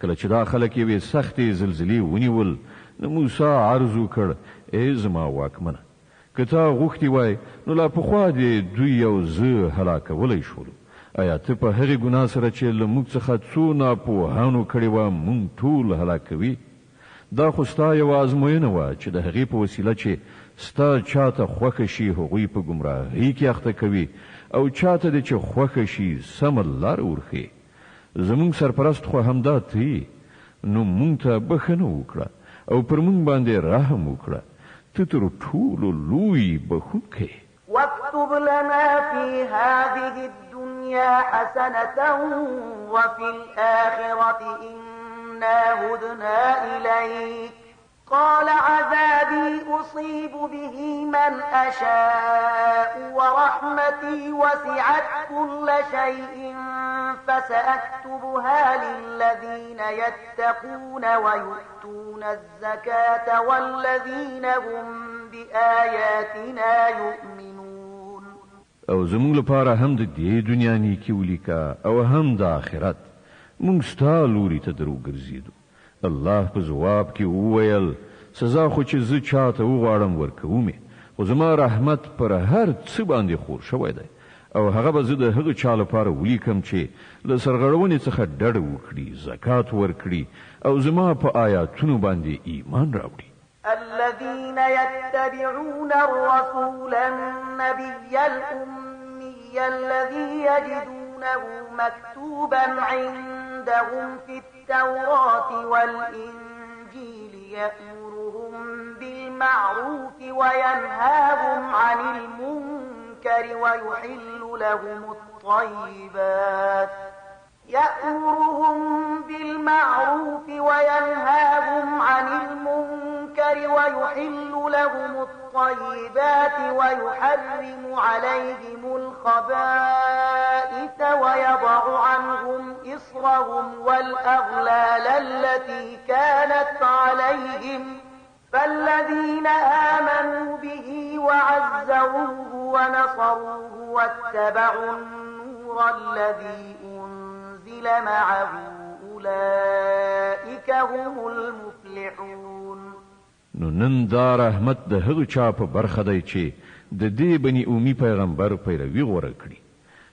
کله چې دا خلک یوې سختې زلزلې ونیول نو موسی عرض وکړ ای زما واکمنه که تا غوښتي وای نو لا پخوا دې دوی یو زه هلاکولی شولو. آیا ته په هغې ګناه سره چې له موږ څخه څو ناپوهانو کړې وه موږ ټول هلاکوي؟ دا خو ستا یوه ازموینه وه چې د هغې په وسیله چې ستا چاته خوښه شي هغوی په ګمراهۍ کې اخته کوي او چاته دې چې خوښه شي سمه لاره ورښیي. زموږ سرپرست خو همدا ته نو موږ ته بښنه وکړه او پر موږ باندې رحم وکړه. ته تر ټولو لوی بښونکی. واكتب لنا في هذه الدنيا حسنة وفي الآخرة إنا هدنا إليك قال عذابي أصيب به من أشاء ورحمتي وسعت كل شيء فسأكتبها للذين يتقون ويؤتون الزكاة والذين هم بآياتنا يؤمنون. او زموږ لپاره هم د دې دنیا نیکي ولیکه او هم د آخرت. موږ ستا لوري ته درو ګرځېدو. الله په ځواب کې وویل سزا خو چې زه چاته وغواړم ورکوم خو زما رحمت پر هر څه باندې خور شوی دی او هغه به زه د هغه چا لپاره ولیکم چې له سرغړونې څخه ډډه وکړي زکات ورکړي او زما په آیاتونو باندې ایمان راوړي الذين يتبعون الرسول النبي الأمي الذي يجدونه مكتوبا عندهم في التوراة والإنجيل يأمرهم بالمعروف وينهاهم عن المنكر ويحل لهم الطيبات ويحل لهم الطيبات ويحرم عليهم الخبائث ويضع عنهم إصرهم والأغلال التي كانت عليهم فالذين آمنوا به وعزروه ونصروه واتبعوا النور الذي أنزل معه أولئك هم المفلحون. نو نن دا رحمت د هغه چا په برخه دی چې د دې بني اومي پیغمبر پیروي غوړه کړي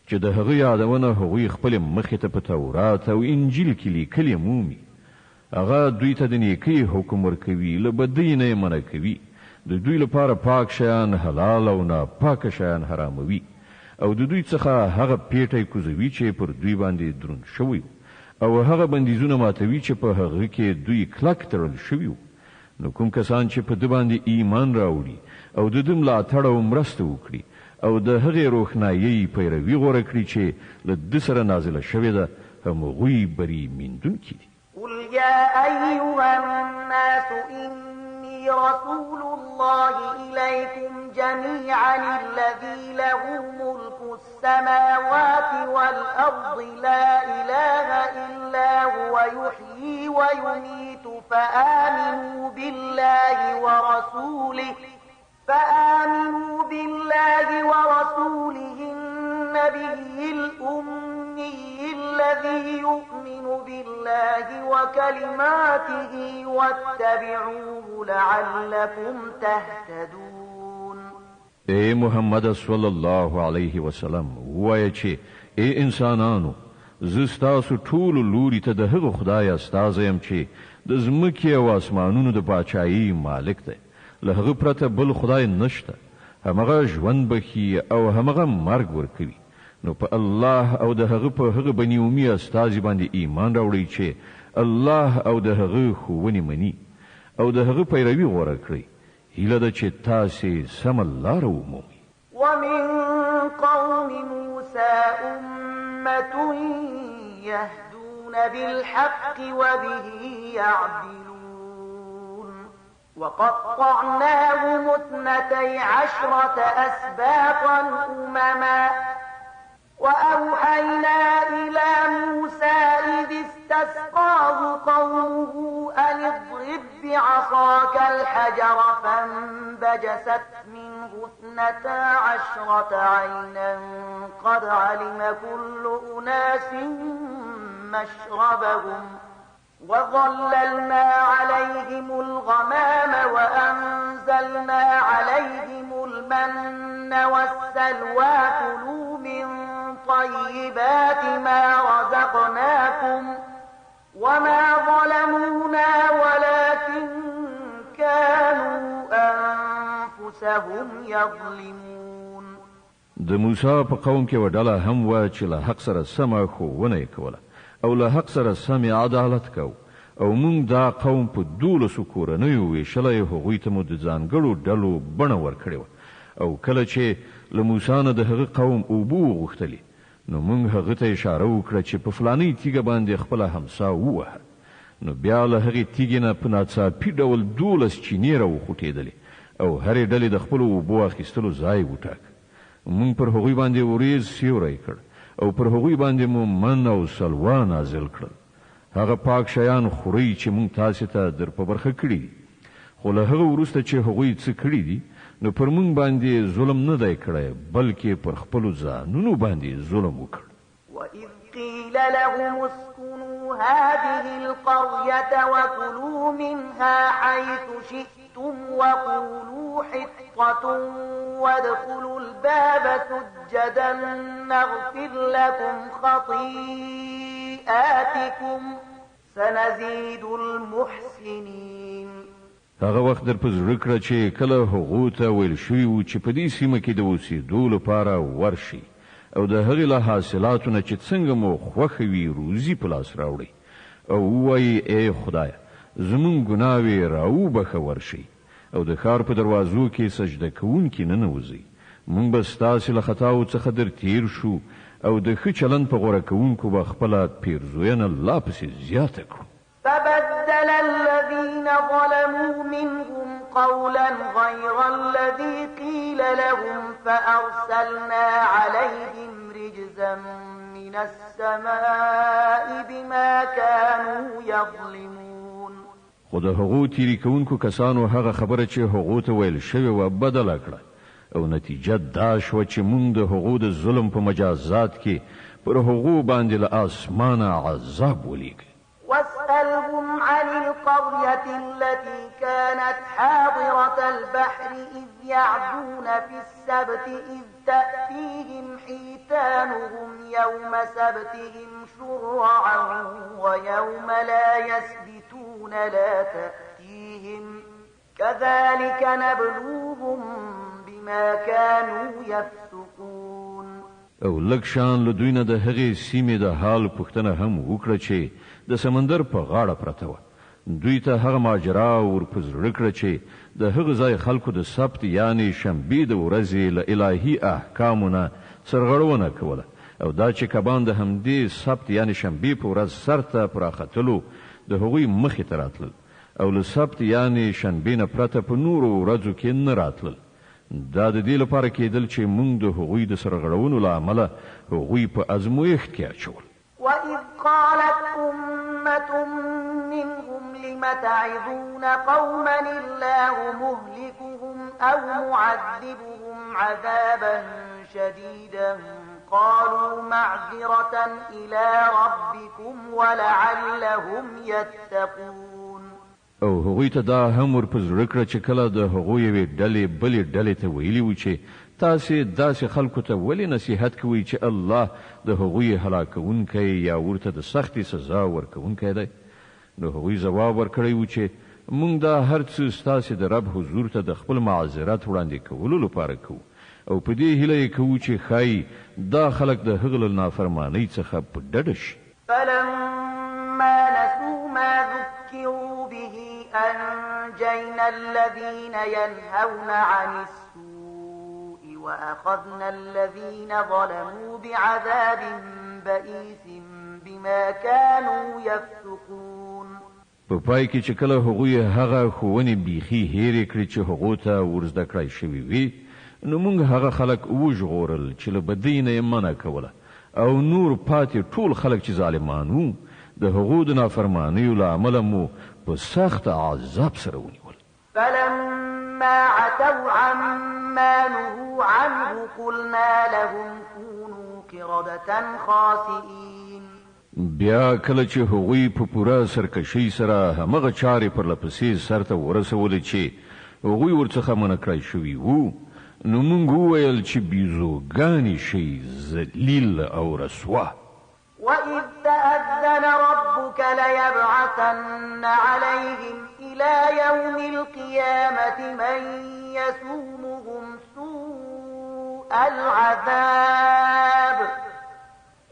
چې د هغه یادونه هغوی خپل مخې ته په تورات او انجیل کې لیکلي مومي هغه دوی ته د نیکۍ حکم ورکوي له بدۍ نه یې منع کوي د دوی لپاره پاک شیان حلال او ناپاکه شیان حراموي او د دوی څخه هغه پیټی کوزوي چې پر دوی باندې دروند شوی او هغه بندیزونه ماتوي چې په هغه کې دوی کلک تړل شوي نو کوم کسان چې په د باندې ایمان راوړي او د دې ملاتړ او مرسته وکړي او د هغې روښنایي پیروي غوره کړي چې له ده سره نازله شوې ده همغوی بری میندونکي دي. قل يا أيها الناس إني رسول الله إليكم جميعا الذي له ملك السماوات والأرض لا إله إلا هو يحيي ويميت فآمنوا بالله ورسوله النبي الأمي الذي يؤمن بالله وكلماته واتبعوه لعلكم تهتدون. اے محمد صلی الله علیه وسلم وایي چې اے انسانانو زه ستاسو ټولو لوري ته د هغه خدای استازی یم چې د ځمکې او اسمانونو د پاچایي مالک دی له هغه پرته بل خدای نشته همغه ژوند بخي او همغه مرګ ورکوي نو په الله او د هغه په هغه بني اومي استازي باندې ایمان راوړئ چې الله او د هغه ښوونې مني او د هغه پیروي غوره کړئ هیله ده چې تاسې سمه لاره ومومئ. ومن قوم موسى أمة يهدون بالحق وبه يعدلون وقطعناهم 12 أسباطا أمما وأوحينا إلى موسى إذ استسقاه قومه أن اضرب بعصاك الحجر فانبجست منه 12 عينا قد علم كل أناس مشربهم وظللنا عليهم الغمام وأنزلنا عليهم المن والسلوى كلوا من طيبات ما رزقناكم وما ظلمونا ولكن كانوا أنفسهم يظلمون. د موسی په قوم کې وډاله هم و چې له حق سره سمه ښوونه کوله او له حق سره سمې عدالت کو او موږ دا قوم په 12 کورنیو ویشلی هغوی ته مو د ځانګړو ډلو بڼه ورکړې وه او کله چې له موسی نه د هغه قوم اوبه وغوښتلې نو موږ هغه ته اشاره وکړه چې په فلانۍ تیږه باندې خپله همسا ووهه نو بیا له هغې تیږې نه په ناڅاپي ډول 12 چینې راوخوټېدلې او هرې ډلې د خپلو اوبو اخیستلو ځای وټاکه موږ پر هغوی باندې وریځ سیوری کړ او پر هغوی باندې مو من او سلوا نازل کړل هغه پاک شیان خورئ چې موږ تاسې ته در په برخه کړي دي خو له هغه وروسته چې هغوی څه کړي دي نو پر موږ باندې ظلم نه دی کړی بلکې پر خپلو ځانونو باندې ظلم وکړ. وَإِذْ قيل لهم اسكنوا هذه القرية وكلوا منها حيث شئتم وقولوا حطة وادخلوا الباب سجدا نغفر لكم خطيئاتكم سنزيد المحسنين. هغه وخت در پزړه کړه چې کله هغه ته ویل شوی و چې په دې سیمه کې د اوسېدو لپاره ورشي او د هغې له حاصلاتو نه چې څنګه مو خوښه وي روزي په لاس راوړئ او ووایي ای خدایه زموږ ګناوې راوبخه ورشي او د ښار په دروازو کې سجده کوونکي ننوځئ موږ به ستاسې له خطاو څخه در تیر شو او د ښه چلند په غوره کوونکو به خپله پیرزوینه لا پسې زیاته کړو. فبدل الذين ظلموا منهم قولا غير الذي قيل لهم فأرسلنا عليهم رجزا من السماء بما كانوا يظلمون. خود هغو تیری کوونکو کسانو هغه خبره چې هغو ته ویل شوی و بدله کړه او نتیجه دا شوه چې موږ د هغو د ظلم په مجازات کې پر هغو باندې له آسمانه عذاب ولیږه. واسألهم عن القرية التي كانت حاضرة البحر إذ يعدون في السبت إذ تأتيهم حيتانهم يوم سبتهم شرعا ويوم لا يسبتون لا تأتيهم كذلك نبلوهم بما كانوا يفسقون. او لکشان له دوی نه د هغې سیمې د حال پوښتنه هم وکړه چې د سمندر په غاړه پرته وه. دوی ته هغه ماجرا ور په زړه کړه چې د هغه ځای خلکو د سبت یعنې شنبې د ورځې له الهي احکامو نه سرغړونه کوله او دا چې کبان د همدې سبت یعنې شنبې په ورځ سر ته پراختلو د هغوی مخې ته راتلل او له سبت یعنې شنبې نه پرته په نورو ورځو کې نه راتلل. دا د دې لپاره کېدل چې موږ د هغوی د سرغړونو له امله هغوی په ازمویښت کې اچول. وإذ قالت أمة منهم لم تعظون قوما الله مهلكهم أو معذبهم عذابا شديدا قالوا معذرة إلى ربكم ولعلهم يتقون. او هغوی ته دا هم ور په زړه کړه چې کله د هغوی یوې ډلې بلې ډلې ته ویلي و چې تاسې داسې خلکو ته ولې نصیحت کوئ چې الله د هغوی هلاکونکی یا ورته د سختې سزا ورکوونکی دی. نو هغوی ځواب ورکړی و چې موږ دا هر څه ستاسې د رب حضور ته د خپل معذرت وړاندې کولو لپاره کوو او په دې هیله یې کوو چې ښایي دا خلک د هغه له نافرمانۍ څخه په ډډه شي. فلما نسوا ما ذكروا به أنجينا الذين ينهون عن السوء وأخذنا الذين ظلموا بعذاب بئيس بما كانوا يفسقون. په پای کې چې کله هغوی هغه ښوونې بیخي هېرې کړې چې هغو ته ورزده کړی شوي وي نو موږ هغه خلک وژغورل چې له بدۍ نه یې منع کوله او نور پاتې ټول خلک چې ظالمان وو د هغو د نافرمانیو له امله مو په سخت عذاب سره ونیول. فلما عتوا عما نهوا عنه قلنا لهم كونوا قردة خاسئين. بیا کله چې هغوی په پوره سرکشۍ سره همغه چارې پرلپسې سرته ورسولې چې هغوی ورڅخه منع کړی شوي وو نو موږ وویل چې بیزوګانې شئ ذلیل او رسوا. وإذ تأذن ربك ليبعثن عليهم إلى يوم القيامة من يسومهم سوء العذاب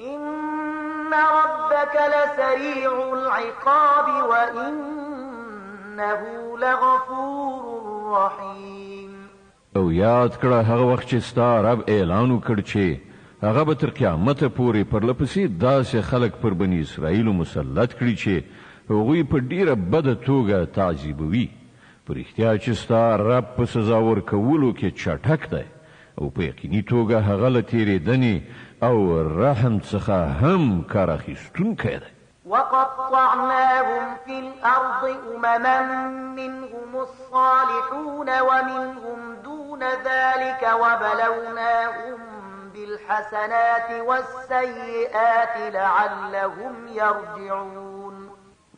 إن ربك لسريع العقاب وإنه لغفور رحيم. او یاد کړه هغه وخت چې ستا رب اعلان وکړ چې هغه به تر قیامته پورې پرلپسې داسې خلک پر بني اسرائیلو مسلط کړي چې هغوی په ډیره بده توګه تعذیبوي. په رښتیا چې ستا رب په سزا ورکولو کې چټک دی او په یقیني توګه هغه له تېرېدنې او رحم څخه هم کار اخیستونکی دی. وقطعناهم في الأرض أمما منهم الصالحون ومنهم دون ذلك وبلوناهم بالحسنات والسيئات لعلهم يرجعون.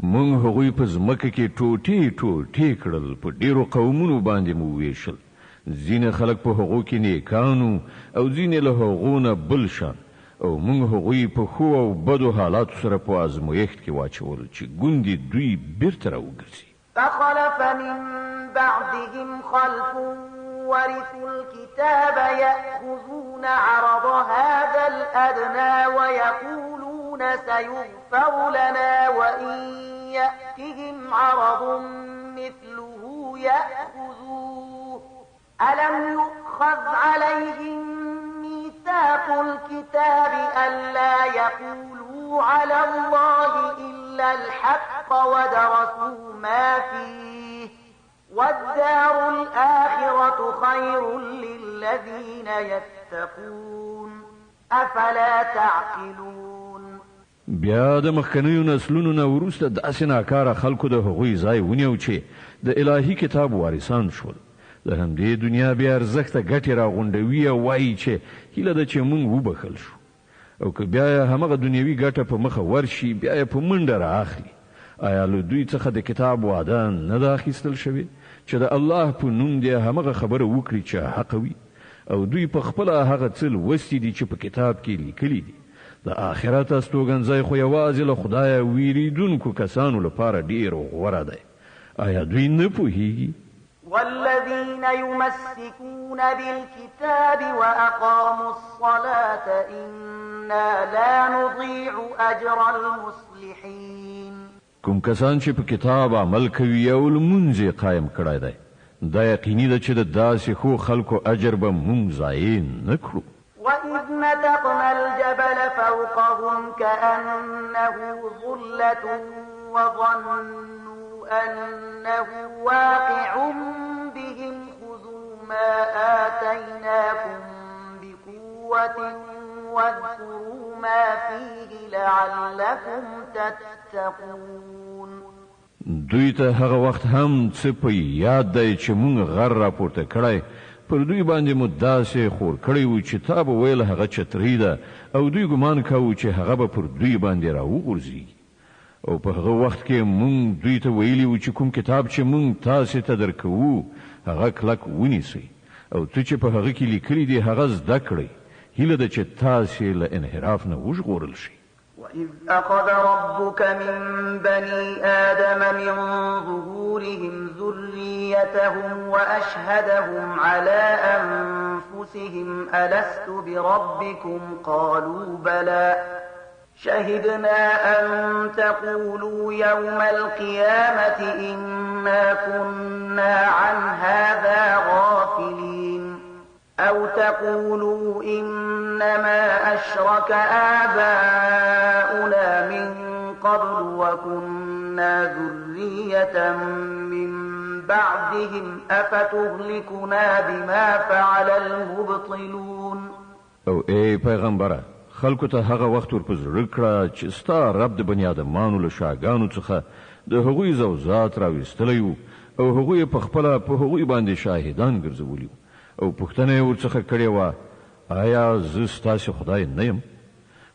مونږ هغوی په ځمکه کې ټوټې کړل، په ډیرو قومونو باندې مو ویشل. ځینې خلک په هغو کې نیکانو او ځینې له هغو نه بل شان، او مونږ هغوی په ښو او بدو حالاتو سره په ازمویښت کې واچول چې ګوندې دوی بیرته راوګرځي. فخلف من بعدهم خلف ورثوا الكتاب يأخذون عرض هذا الأدنى ويقولون سيغفر لنا وإن يأتهم عرض مثله يأخذوه ألم يؤخذ عليهم ميثاق الكتاب ألا يقولوا على الله إلا الحق ودرسوا ما فيه والدار الآخرة خير للذين يتقون أفلا تعقلون. بیا د مخکنیو نسلونو نه وروسته داسې ناکاره خلکو د هغوی ځای ونیو چې د الهي کتاب وارثان شول. د همدې دنیا بیا ارزښته ګټې راغونډوي او وایي چې هیله ده چې موږ وبخل شو، او که بیا همغه دنیوي ګټه په مخه ورشي بیا یې په منډه رااخلي. آیا له دوی څخه د کتاب وعده نه ده اخیستل شوې چې د الله په نوم دې همغه خبره وکړي چې حق وي، او دوی په خپله هغه څه لوستي دي چې په کتاب کې لیکلي دي. د آخرت استوګنځی خو یوازې له خدایه ویریدونکو کسانو لپاره ډیر غوره دی. آیا دوی نه پوهیږي؟ والذين يمسكون بالكتاب وأقاموا الصلاة إنا لا نضيع أجر المصلحين. کوم کسان چې په کتاب عمل کوي او لمونځ یې قایم کړی دی، دا یقیني ده چې د داسې ښو خلکو اجر به مونږ ضایع نه کړو. وإذ نتقنا الجبل فوقهم كأنه ظلة وظنوا أنه واقع بهم خذوا ما آتيناكم بقوة واذكروا ما فيه لعلكم تتقون. دوی ته هغه وخت هم څه په یاد دی چې مونږ غر راپورته کړی، پر دوی باندې مو داسې خور کړی و چې تا به ویل هغه چترۍ ده، او دوی ګمان کوو چې هغه به پر دوی باندې راوغورځي. او په هغه وخت کې مونږ دوی ته ویلي و چې کوم کتاب چې مونږ تاسې ته درکوو هغه کلک ونیسئ، او ته چې په هغه کې لیکلي دي هغه زده کړئ. هیله ده چې تاسې له انحراف نه وژغورل شئ. وإذ أخذ ربك من بني آدم من ظهورهم ذريتهم وأشهدهم على أنفسهم ألست بربكم قالوا بلى شهدنا أن تقولوا يوم القيامة إنا كنا عن هذا غافلين أو تقولوا إنما أشرك آباؤنا من قبل وكنا ذرية من بعدهم أفتهلكنا بما فعل المبطلون. او اے پیغمبره، خلکو ته هغه وخت ورپزړه کړه چې ستا رب د بني آدمانو له شاګانو څخه د هغوی زوزات راویستلی وو، او هغوی په خپله په هغوی باندې شاهدان ګرځولي وو، او پوښتنه یې ورڅخه کړې وه آیا زه ستاسې خدای نه یم؟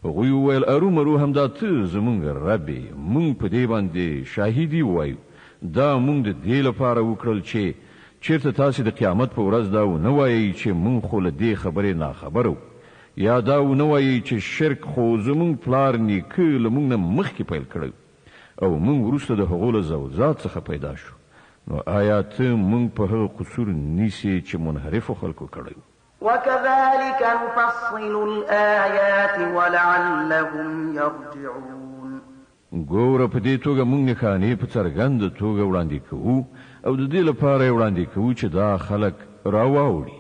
هغوی وویل ارومرو همدا ته زمونږ رب یې، مونږ په دې باندې شاهدي ووایو. دا مونږ د دې لپاره وکړل چې چېرته تاسې د قیامت په ورځ دا ونه وایئ چې مونږ خو له دې خبرې ناخبره وو، یا دا ونه وایئ چې شرک خو زمونږ پلار نیکه له مونږ نه مخکې پیل کړی او مونږ وروسته د هغو له زوزات څخه پیدا شو. نو آیا ته مونږ په هغه قصور نیسې چې منحرفو خلکو کړی وو؟ وكذلك نفصل الآيات ولعلهم يرجعون. ګوره په دې توګه مونږ نښانې په څرګنده توګه وړاندې کوو، او د دې لپاره یې وړاندې کوو چې دا خلک راواوړي.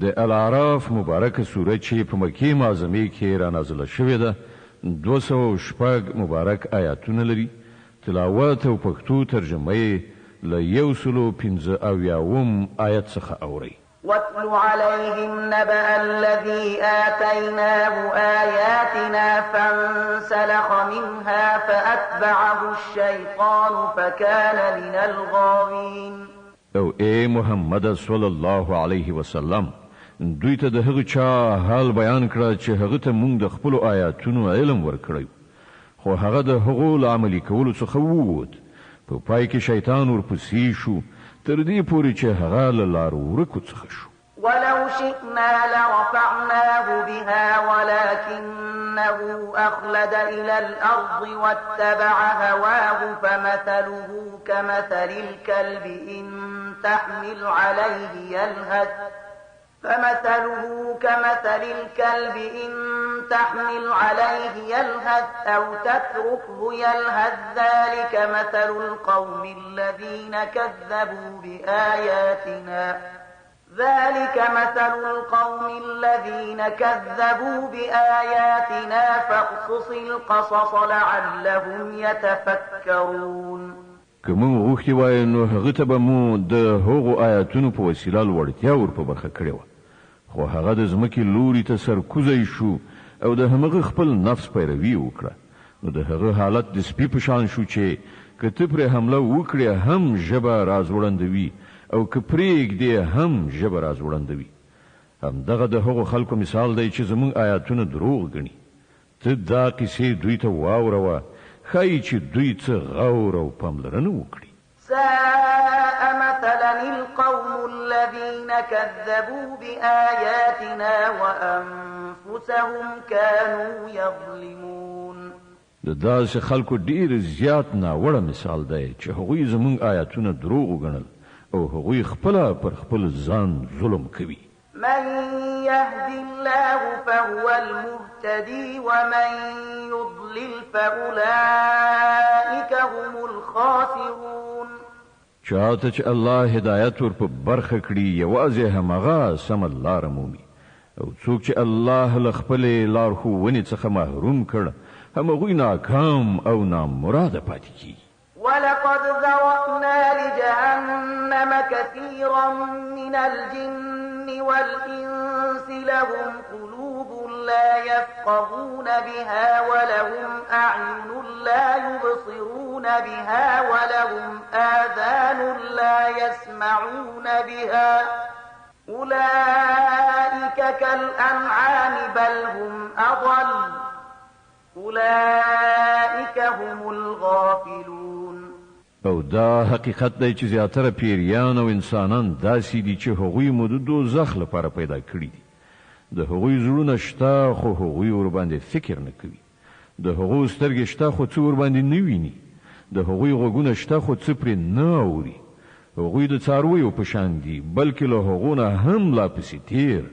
د الاعراف مبارکه سوره چې په مکې معظمې کې را نازله شوې ده 206 مبارک آیاتونه لري. تلاوت او پښتو ترجمه یې له 115 آیت څخه اوري. واتل عليهم نبأ الذي آتيناه آياتنا فانسلخ منها فأتبعه الشيطان فكان من الغاوين. او اے محمد صلی الله علیه وسلم، دوی ته د هغه چا حال بیان کړه چې هغه ته موږ د خپل آیاتونو علم ورکړی خو هغه د هغو عملي کولو څخه ووت په پای کې شیطان ورپسې شو تر دې پورې چې هغه له لارو ورکو څخه شو. ولو شئنا لرفعناه بها ولكنه أخلد إلى الأرض واتبع هواه فمثله كمثل الكلب إن تحمل عليه يلهث أو تتركه يلهث ذلك مثل القوم الذين كذبوا بآياتنا فاقصص القصص لعلهم يتفكرون. کوم وختي وای نو هغه ته به مو د هغو آیاتونو په وسیله لوړتیا ور په برخه کړې و خو هغه د ځمکې لوري ته سرکوزی شو او د همغه خپل نفس پیروي وکړه نو د هغه حالت د سپي په شان شو چې کته پر حمله وکړي هم ژبه راز وړاندوي او کپریګ دی هم ژبه راز وړاندوي. هم دغه د هغو خلکو مثال دی چې زموږ آیاتونه دروغ ګڼي. ته دا کیسې دوی ته واوروه خای چې دوی څه غور او پاملرنه وکړي. ساء مثلا القوم الذين كذبوا بآياتنا وأنفسهم كانوا يظلمون. د داسې خلکو ډیر زیات ناوړه مثال دی چې هغوی زموږ آیاتونه دروغ وګڼل او هغوی خپل پر خپل ځان ظلم کوي. من يهد الله فهو المهتدي ومن يضلل فأولئك هم الخاسرون. چاته چې الله هدایت ور په برخه کړي یوازې همغه سم لار مومي او څوک چې الله له خپل لار ښوونې څخه محروم کړ همغوی ناکام او نامراده پاتې کیږي. ولقد ذرأنا لجهنم كثيرا من الجن والإنس لهم قلوب لا يفقهون بها ولهم أعين لا يبصرون بها ولهم آذان لا يسمعون بها أولئك كالأنعام بل هم أضل أولئك هم الغافلون. او دا حقیقت دی چې زیاتره پیریان او انسانان داسې دي چې هغوی مو د دوزخ لپاره پیدا کړي دي. د هغوی زړونه شته خو هغوی ور باندې فکر نه کوي. د هغوی سترګې شته خو څه ور باندې نه ویني. د هغوی غوږونه شته خو څه پرې نه اوري. هغوی د څارویو په شان دي بلکې له هغو نه هم لا پسې تیر.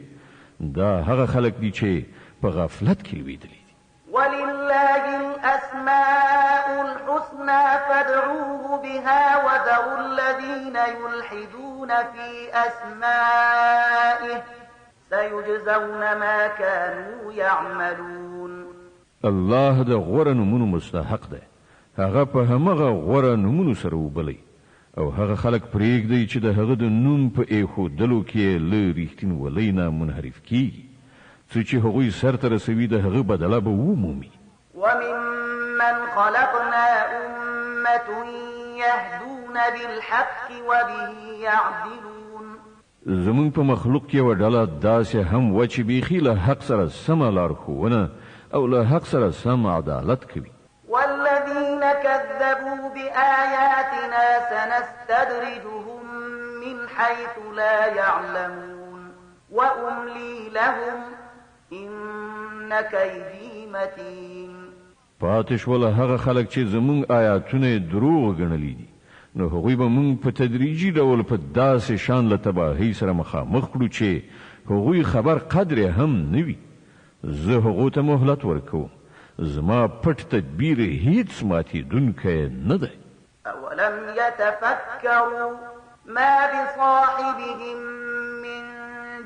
دا هغه خلک دي چې په غفلت کې لویدلي. ولله الأسماء الحسنى فادعوه بها وذروا الذين يلحدون في أسمائه سيجزون ما كانوا يعملون. الله د غوره نومونو مستحق ده. هغه په همغه غوره نومونو سره وبلی او هغه خلک پرېږدي چې د هغه د نوم په ایښودلو کې له رښتینولۍ نه منحرف کیږي څه چې هغوی سرته رسوي د هغه بدله به ومومي. وممن خلقنا أمة يهدون بالحق وبه يعدلون. زمون په مخلوق کې یوه ډله داسې هم وه چې بیخي له حق سره سمه لارښوونه او له حق سره سم عدالت کوي. والذين كذبوا بآياتنا سنستدرجهم من حيث لا يعلمون وأملي لهم إن كيدي متين. پاتش ولا هغه خلک چې زمونږ آیاتونه دروغ ګڼلي دي نو هغوی به مونږ په تدریجي ډول په داسې شان له تباهۍ سره مخامخ کړو چې هغوی خبر قدر هم نه وي. زه هغو ته مهلت ورکوم. زما پټ تدبیر هیڅ ماتېدونکی نه دی. أولم يتفكروا ما بصاحبهم من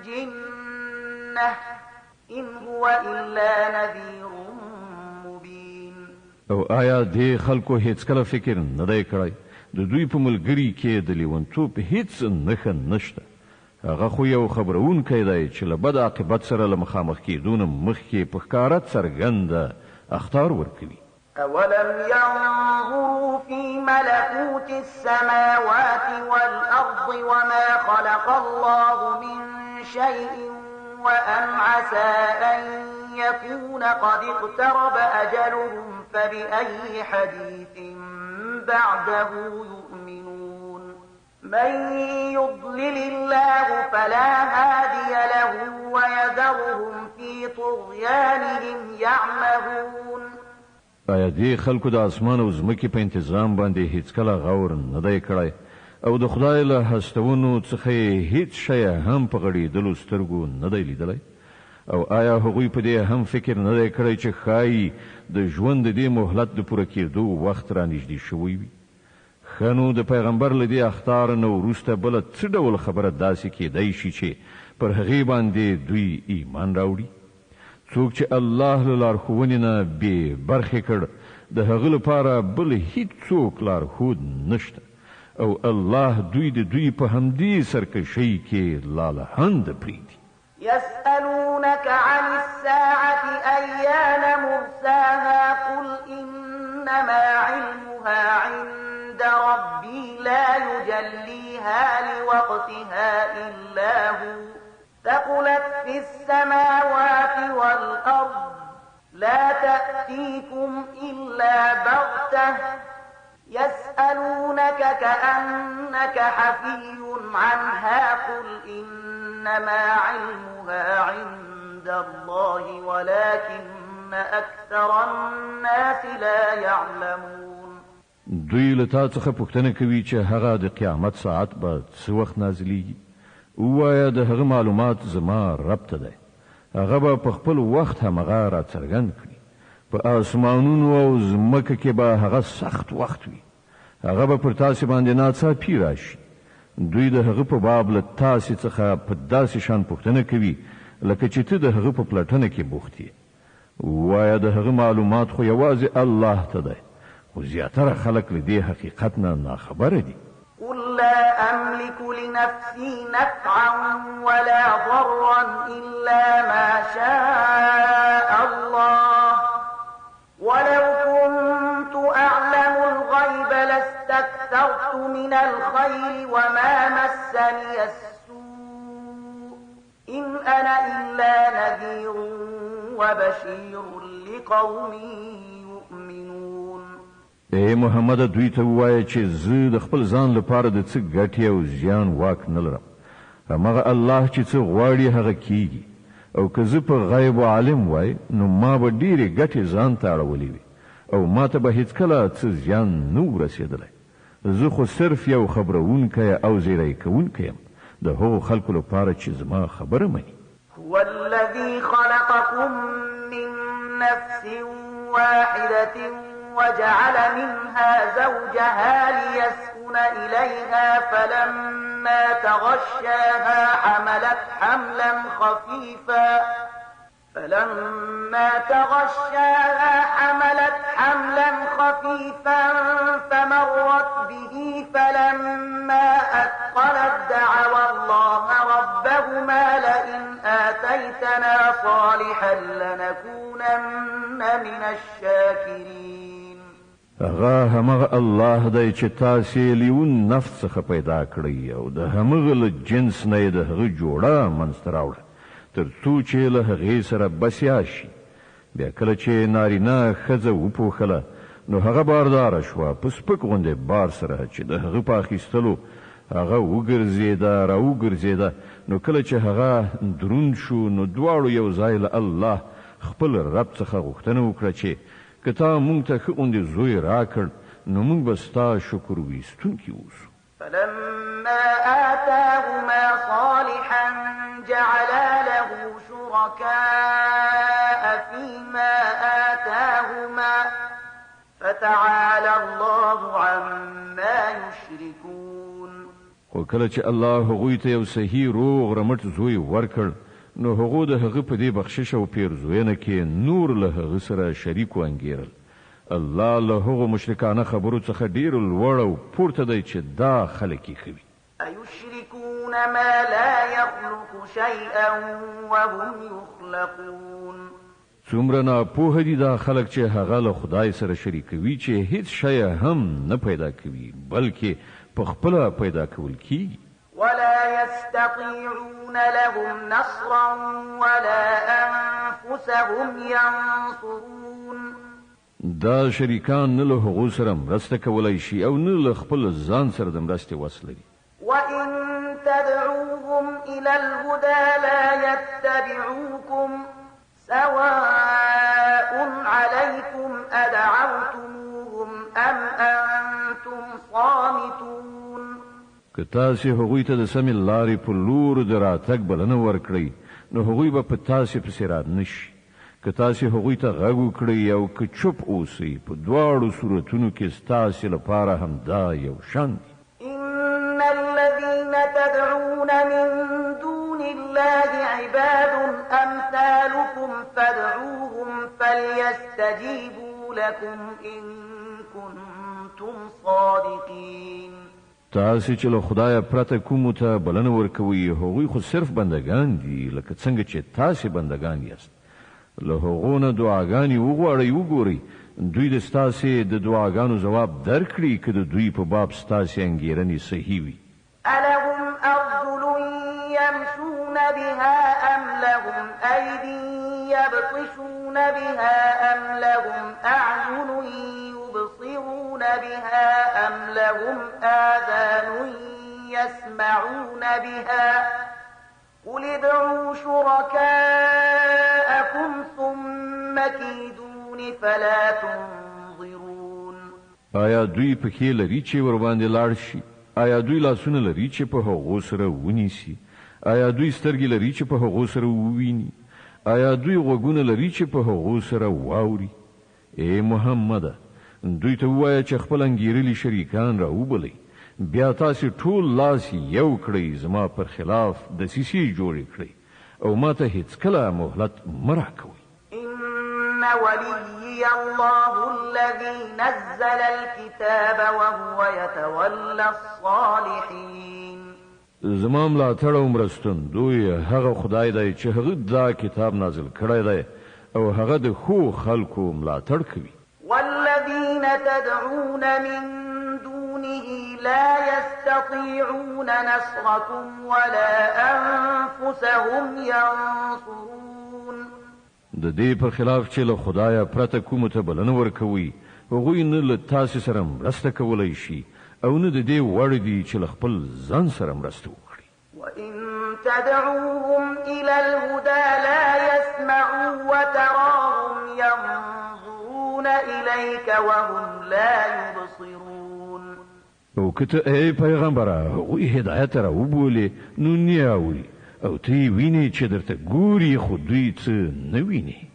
جنة إن هو إلا نذير مبين. او آیا دې خلکو هیڅ کله فکر نه دی کړی د دوی په ملګري کې د لیونتوب هیڅ نښه نشته. هغه خو یو خبرونکی دی چې له بد عاقبت سره له مخامخ کېدو نه مخکې په ښکاره څرګنده اخطار ورکوي. أولم ينظروا في ملكوت السماوات والأرض وما خلق الله من شيء وأن عسى أن يكون قد اقترب أجلهم فبأي حديث بعده يؤمنون من يضلل الله فلا هادي له ويذرهم في طغيانهم يعمهون. آیا دې خلکو د اسمان او ځمکې په انتظام باندې هیڅ کله غور نه دی کړی او د خدای له هستونو څخه هیڅ شی هم په غړېدلو سترګو نه دی لیدلی او آیا هغوی په دې هم فکر نه دی کړی چې ښایي د ژوند د دې مهلت د پوره کېدو وخت رانږدې شوی وي؟ ښه نو د پیغمبر له دې اخطار نه وروسته بله څه ډول خبره داسې کېدی شي چې پر هغې باندې دوی ایمان راوړي؟ څوک چې الله له لارښوونې نه بې برخې کړ د هغه لپاره بل هیڅوک لارښود نشته او الله دوی د دوی په همدې سرکشۍ کې لالهند پرېږدي. يسألونك عن الساعة أيان مرساها قل إنما علمها عند ربي لا يجليها لوقتها إلا هو ثقلت في السماوات والأرض لا تأتيكم إلا بغتة يسألونك كأنك حفي عنها قل إنما علمها عند الله ولكن أكثر الناس لا يعلمون. دوی له تا څخه پوښتنه کوي چې هغه د قیامت ساعت به څه وخت نازلیږي. ووایه د هغه معلومات زما رب ته دی هغه به په خپل وخت همغه راڅرګند کړي. په آسمانونو او ځمکه کې به هغه سخت وخت وي هغه به پر تاسې باندې ناڅاپي راشي. دوی د هغه په باب له تاسې څخه په داسې شان پوښتنه کوي لکه چې ته د هغه په پلټنه کې بوخت یې. ووایه د هغه معلومات خو یوازې الله ته دی خو زیاتره خلک له دې حقیقت نه ناخبره دي. قل لا أملك لنفسي نفعا ولا ضرا إلا ما شاء الله ولو كنت أعلم الغيب لاستكثرت من الخير وما مسني السوء إن أنا إلا نذير وبشير لقوم يؤمنون. اے محمد دوی ته ووایه چې زه د خپل ځان لپاره د څه ګټې او زیان واک نه لرم. همغه الله چې څه غواړي هغه کیږي او که زه په غیب عالم وای نو ما به ډېرې ګټې ځان ته اړولې وي او ما ته به هیڅکله څه زیان نه ورسېدلی. زه خو صرف یو خبرونکی او زیری کوونکی یم د هغو خلکو لپاره چې زما خبره مني. هو الذي خلقكم من نفس واحدة وجعل منها زوجها ليسكن إليها فلما تغشاها حملت حملا خفيفا فمرت به فلما أثقلت دعوا الله ربهما لئن آتيتنا صالحا لنكونن من الشاكرين. هغه همغه الله دی چې تاسې لیون نفس څخه پیدا کړی او د همغه له جنس نه د هغه جوړه منځته راوړه تر څو چې له هغې سره بسیا شي. بیا کله چې نارینه ښځه وپوښله نو هغه بارداره شوه په سپک غوندې بار سره چې د هغه په اخیستلو هغه وګرځېده راوګرځېده. نو کله چې هغه دروند شو نو دواړو یو ځای له الله خپل رب څخه غوښتنه وکړه چې که تا مونږ ته ښه غوندې زوی راکړ نو مونږ به ستا شکر ویستونکي اوسو. فلما آتاهما صالحا جعلا له شركاء فيما آتاهما فتعالى الله عما يشركون. وکله چې الله هغوی ته یو صحیح روغ رمټ زوی ورکړ نو هغو د هغه په دې بخشش او پیرزوینه کې نور له هغه سره شریک وانګیرل. الله له هغو مشرکانه خبرو څخه ډیر لوړ او پورته دی چې دا خلک یې خوي. أيشركون ما لا يخلق شيئا وهم يخلقون. څومره ناپوه دي دا خلک چې هغه له خدای سره شریکوي چې هیڅ شی هم نه پیدا کوي بلکې په خپله پیدا کول کیږي. ولا يستطيعون لهم نصرا ولا أنفسهم ينصرون. دا شریکان نه له هغو سره مرسته کولی شي او نه له خپل ځان سره د مرستې وس لري. وإن تدعوهم إلى الهدى لا يتبعوكم سواء عليكم أدعوتموهم أم أنتم صامتون. که تاسې هغوی ته د سمې لارې په لور د راتګ بلنه ورکړئ نو هغوی به په تاسې پسې رات نه شي. که تاسې هغوی ته غږ وکړئ او که چوپ اوسئ په دواړو صورتونو کې ستاسې لپاره همدا یو شان دي. إن الذين تدعون من دون الله عباد أمثالكم فادعوهم فليستجيبوا لكم إن كنتم صادقين. تاسې چې له خدایه پرته کومو ته بلنه ورکوئ هغوی خو صرف بندگان دي لکه څنګه چې تاسې بندگان یاست. له هغو نه دعاګانې وغواړئ وګورئ دوی د ستاسې د دعاګانو ځواب درکړي که د دوی په باب ستاسې انګېرنې صحیح وي. ألهم أرجل يمشون بها أم لهم أيدي يبطشون بها أم لهم أعين يبصرون بها أم لهم آذان يسمعون بها قل ادعوا شركاءكم ثم كيدون فلا تنظرون. آیا دوی پښې لري چې ور باندې لاړ شي؟ آیا دوی لاسونه لري چې په هغو سره ونیسي؟ آیا دوی سترګې لري چې په هغو سره وویني؟ آیا دوی غوږونه لري چې په هغو سره واوري؟ ای محمده دوی ته ووایه چې خپل انګېرلي شریکان راوبلئ بیا تاسې ټول لاس یو کړئ زما پر خلاف دسیسې جوړې کړئ او ما ته هیڅکله مهلت مه راکوئ. إن وليي الله الذي نزل الكتاب وهو يتولى الصالحين. زما ملاتړ او مرستندوی هغه خدای دی چې هغه دا کتاب نازل کړی دی او هغه د ښو خلکو ملاتړ کوي. والذين تدعون من دونه لا يستطيعون نصركم ولا أنفسهم ينصرون. د دې په خلاف چې له خدایه پرته کومو ته بلنه ورکوي هغوی نه له تاسې سره مرسته کولی شي او نه د دې وړ دي چې له خپل ځان سره مرسته وکړي. وإن تدعوهم إلى الهدى لا يسمعوا وتراهم ينظرون إليك وهم لا يبصرون. او که ته ای پیغمبره هغوی هدایت را وبولې نو نه اوري او ته یې وینې چې درته ګوري خو دوی څه نه ویني.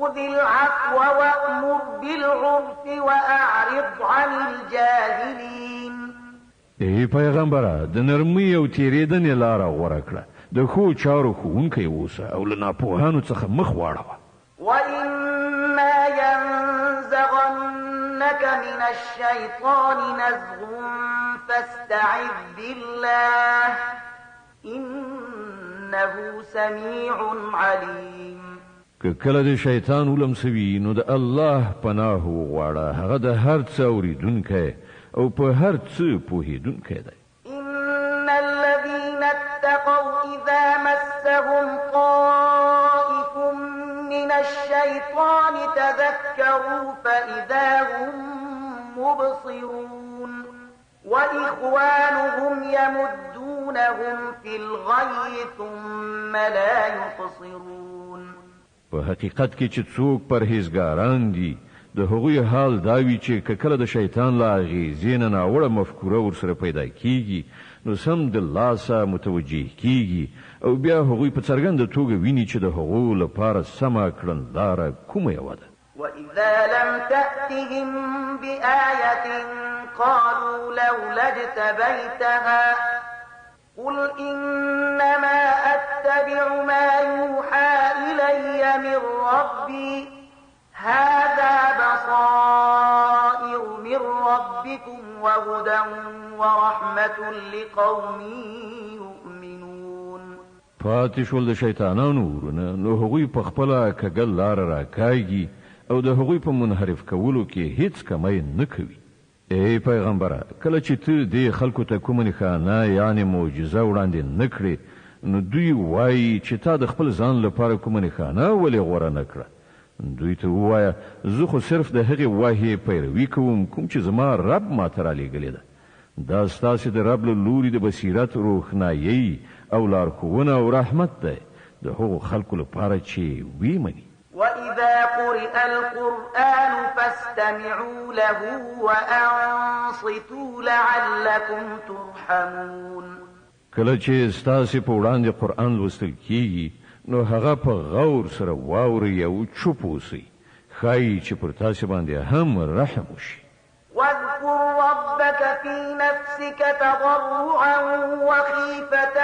خذ العفو وأمر بالعرف وأعرض عن الجاهلين. ای پیغمبره د نرمۍ او تېرېدنې لاره غوره کړه د ښو چارو ښوونکی اوسه او له ناپوهانو څخه مخ واړوه. وإما ينزغنك من الشيطان نزغ فاستعذ بالله إنه سميع عليم. که کله د شیطان ولمسوي نو د الله پناه وغواړه هغه د هر څه اورېدونکی او په هر څه پوهېدونکی دی. إن الذين اتقوا إذا مسهم طائف من الشيطان تذكروا فإذا هم مبصرون وإخوانهم يمدونهم في الغي ثم لا يقصرون. په حقیقت کې چې څوک پرهیزګاران دي د هغوی حال دا وي چې که کله د شیطان له اغېزې نه ناوړه مفکوره ورسره پیدا کیږي نو سم د لاسه متوجه کیږي او بیا هغوی په څرګنده توګه ویني چې د هغو لپاره سمه کړنلاره کومه یوه ده. وإذا لم تأتهم بآية قالوا لولا اجتبيتها قل إنما أتبع ما يوحى إلي من ربي هذا بصائر من ربكم وهدى ورحمة لقوم يؤمنون. پاتې شول د شیطانانو ورونه نو هغوی په خپله کږه لاره راکاږي او د هغوی په منحرف کولو کې هیڅ کمی نه کوي. ای پیغمبره کله چې ته دې خلکو ته کومه نښانه یعنی معجزه وړاندې نه کړې نو دوی وایي چې تا د خپل ځان لپاره کومه نښانه ولې غوره نه کړه دوی ته ووایه زه خو صرف د هغې وحی پیروي کوم کوم چې زما رب ماته رالیږلې ده دا ستاسې د رب له لوري د بصیرت روښنایي او لارښوونه او رحمت دی د هغو خلکو لپاره چې وی مني وإذا قرئ القرآن فاستمعوا له وأنصتوا لعلكم ترحمون کله چې ستاسې په وړاندې قرآن لوستل کیږي نو هغه په غور سره واورئ او چوپ اوسئ ښایي چې پر تاسې باندې هم رحم وشي واذكر ربك في نفسك تضرعا وخيفة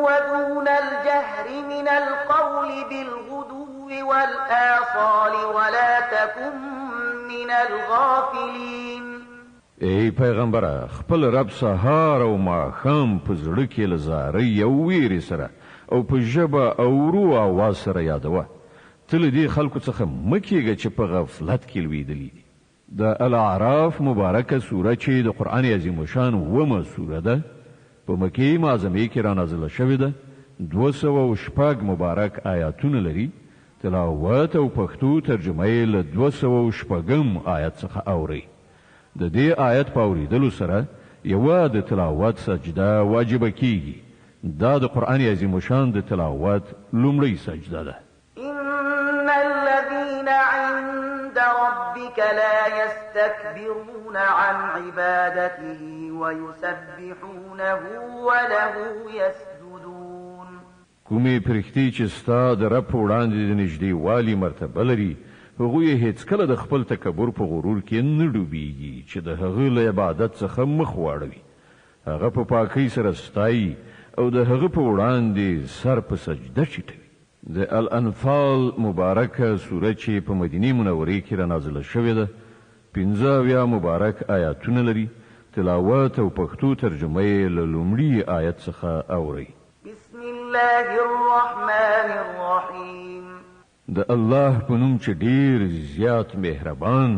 ودون الجهر من القول بالغدو والآصال ولا تكن من الغافلين ای پیغمبره خپل رب سهار او ماښام په زړه کې له زارۍ او ویرې سره او په ژبه او ورو اواز سره یادوه ته له دې خلکو څخه مه کېږه چې په غفلت کې لویدلي دي د الاعراف مبارکه سوره چې د قرآن عظیم شان ومه سوره ده په مکې معظمې کې رانازله شوې ده 206 مبارک آیاتونه لري تلاوت او پښتو ترجمه یې له 206 آیت څخه اوري د دې آیت په اورېدلو سره یوه د تلاوت سجده واجبه کیږي دا د قرآن عظیم شان د تلاوت لومړی سجده ده إن الذين عند ربك لا يستكبرون عن عبادته ويسبحونه وله يسجدون کومې پرښتې چې ستا د رب په وړاندې د نږدېوالي مرتبه لري هغوی هیڅکله د خپل تکبر په غرور کې نه ډوبېږي چې د هغه له عبادت څخه مخ واړوي هغه په پاکۍ سره ستایي او د هغه په وړاندې سر په سجده چټوي د الانفال مبارکه سوره چې په مدینه منورې کې رانازله شوې ده 15 مبارک آیاتونه لري تلاوت او پښتو ترجمه یې له لومړي آیت څخه اوري بسم الله الرحمن الرحيم د الله په نوم چې ډیر زیات مهربان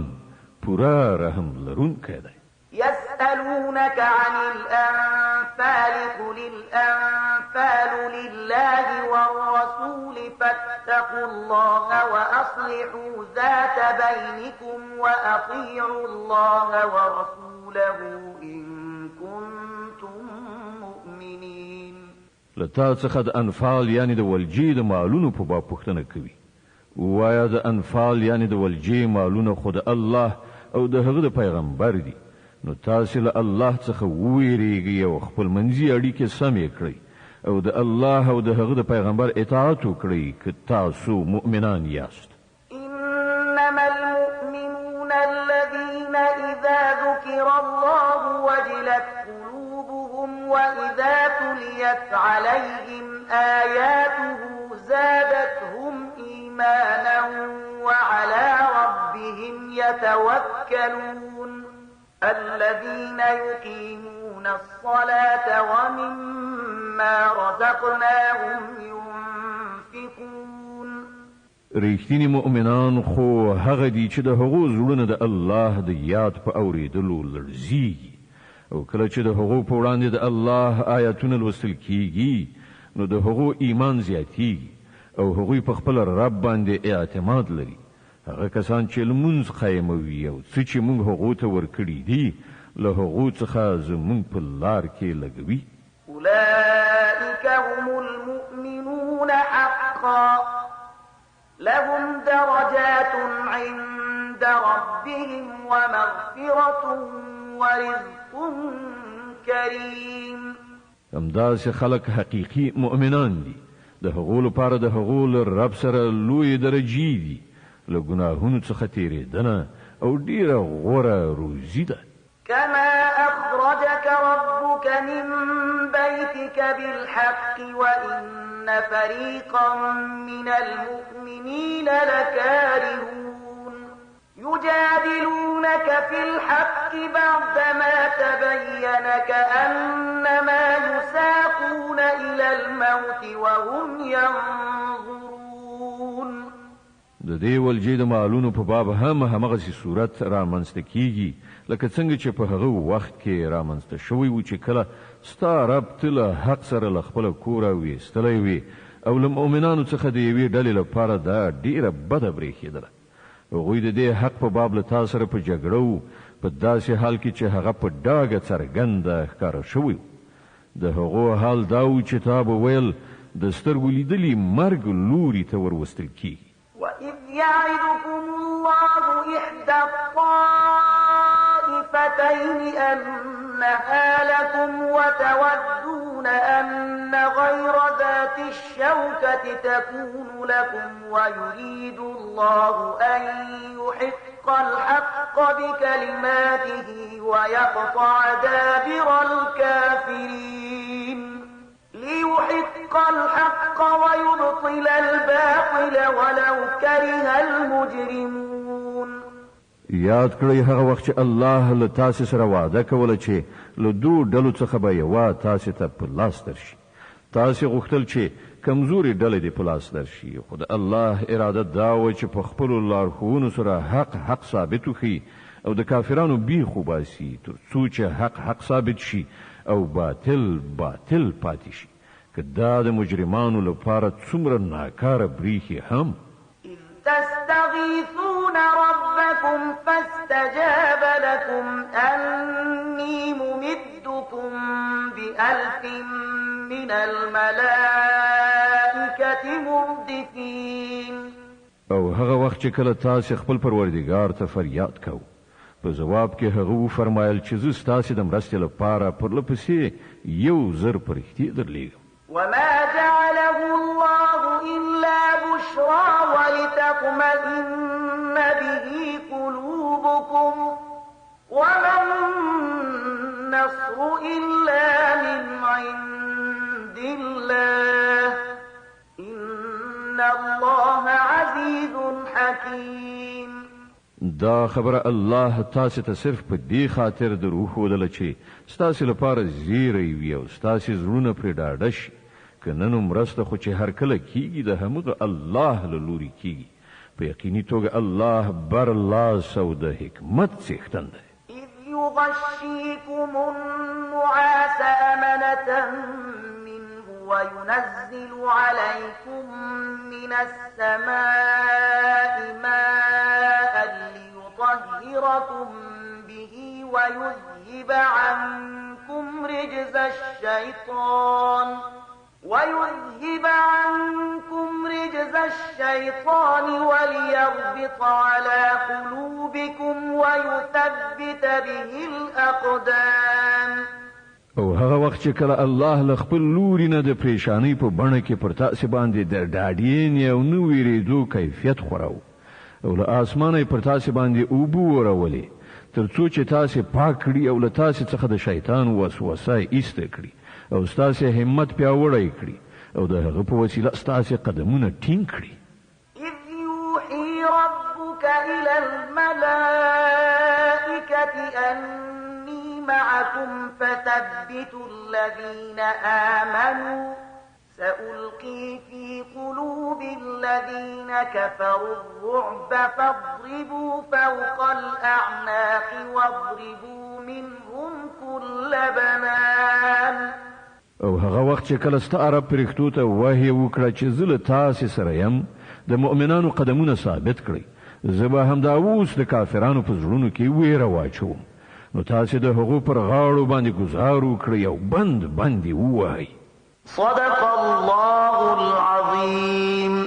پورا رحم لرونکی دی يسألونك عن الأنفال قل الأنفال لله والرسول فاتقوا الله وأصلحوا ذات بينكم وأطيعوا الله ورسوله إن كنتم مؤمنين لتا څخه د انفال یعنی د ولجې د مالونو په باب پوښتنه کوي وایا د انفال یعنی د ولجې مالونه خود الله او د هغه د پیغمبر دي نو تاسو له الله څخه ویریږئ او خپل منځي اړیکې سمې کړئ او د الله او د هغه د پیغمبر اطاعت وکړئ که تاسو مؤمنان یاست إنما المؤمنون الذين إذا ذكر الله وجلت قلوبهم وإذا تليت عليهم آياته زادتهم إيمانا وعلى ربهم يتوكلون الذين يقيمون الصلاة ومما رزقناهم ينفقون ریښتینی مؤمنان خو هغه دي چې د هغو زړونه د الله د یاد په اورېدلو لړزیږي او کله چې د هغو په وړاندې د الله آیاتونه لوستل کیږي نو د هغو ایمان زیاتیږي او هغوی په خپل رب باندې اعتماد لري هغه کسان چې لمونځ قایموي او څه چې موږ هغو ته ورکړي دي له هغو څخه زموږ په لار کې لګوي أولئك هم المؤمنون حقا لهم درجات عند ربهم ومغفرة ورزق كريم همداسې خلک حقیقي مؤمنان دي د هغو لپاره د هغو له رب سره لوی درجې دي له ګناهونو څخه تیریدنه او ډیره غوره روزي ده كما أخرجك ربك من بيتك بالحق وإن فريقا من المؤمنين لكارهون يجادلونك في الحق بعدما تبين كأنما يساقون إلى الموت وهم ينظرون د دې ولجې د مالونو په باب هم همغسې صورت رامنځته کیږي لکه څنګه چې په هغه وخت کې رامنځته شوی و چې کله ستا رب ته له حق سره له خپله کوره ویستلی وي او له مؤمنانو څخه د یوې ډلې لپاره دا ډیره بده برېښېدله. هغوی د دې حق په باب له تا سره په جګړه وو په داسې حال کې چې هغه په ډاګه څرګنده ښکاره شوی و. د هغو حال دا و چې تا به ویل د سترګو لیدلي مرګ لوري ته وروستل کیږي. وَإِذْ يَعِدُكُمُ اللَّهُ إِحْدَى الطَّائِفَتَيْنِ أَنَّهَا لَكُمْ وَتَوَدُّونَ أَنَّ غَيْرَ ذَاتِ الشَّوْكَةِ تَكُونُ لَكُمْ وَيُرِيدُ اللَّهُ أَن يُحِقَّ الْحَقَّ بِكَلِمَاتِهِ وَيَقْطَعَ دَابِرَ الْكَافِرِينَ ليحق الحق ويبطل الباطل ولو كره المجرمون. یاد کړئ هغه وخت چې الله له تاسې سره وعده کوله چې له دوو ډلو څخه به یوه تاسې ته په لاس درشي. تاسې غوښتل چې کمزوري ډلې دې په لاس درشي، خو د الله اراده دا وه چې په خپلو لارښوونو سره حق ثابت وښي او د کافرانو بیخ وباسي تر څو چې حق ثابت شي او باطل پاتې شي. که دا د مجرمانو لپاره څومره ناکاره بریښي هم. إذ تستغيثون ربكم فاستجاب لكم أني ممدكم ب1000 من الملائكة مردفين. او هغه وخت چې کله تاسې خپل پروردګار ته فریاد کوو په جواب کې هغه وفرمایل چې زه ستاسې د مرستې لپاره پرله پسې 1000 فرښتې درلیږم. وما جعله الله إلا بشرى ولتطمئن به قلوبكم وما النصر إلا من عند الله إن الله عزيز حكيم. دا خبره الله تاسې ته صرف په دې خاطر دروښودله چې ستاسې لپاره زیری وي او ستاسې زړونه پرې ډاډه شي. که نن مرسته خو چې هر کله کیږي د همغه الله له لوري کیږي. په یقیني توګه الله برلاس او د حکمت څښتن دی. إذ يغشيكم النعاس أمنة منه وينزل عليكم من السماء ماء ليطهركم به ويذهب عنكم رجز الشيطان وليربط على قلوبكم ويثبت به الأقدام. او هغه وخت چې کله الله له خپل لوري نه د پریشانی په بڼه کې پر تاسې باندې د ډاډین او نو ویریدو کیفیت خوراو او له اسمانه پر تاسې باندې اوبه ورولې تر څو چې تاسې پاک کړي او له تاسې څخه د شیطان وسوسه ایسته کړي او ستاسې همت پیاوړی کړي او د هغه په وسیله ستاسې قدمونه ټینګ کړي. إذ يوحي ربك إلى الملائكة أني معكم فثبتوا الذين آمنوا سألقي في قلوب الذين كفروا الرعب فاضربوا فوق الأعناق واضربوا منهم كل بنان. او هغه وخت چې کله ستا عرب پرښتو ته وحی وکړه چې زه له تاسې سره یم د مؤمنانو قدمونه ثابت کړئ، زه به همدا اوس د کافرانو په زړونو کې ویره واچوم، نو تاسې د هغو پر غاړو باندې ګزار وکړئ او بند یې ووهئ. صدق الله العظيم.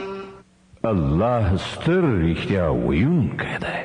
الله ستر رښتیا ویونکی دی.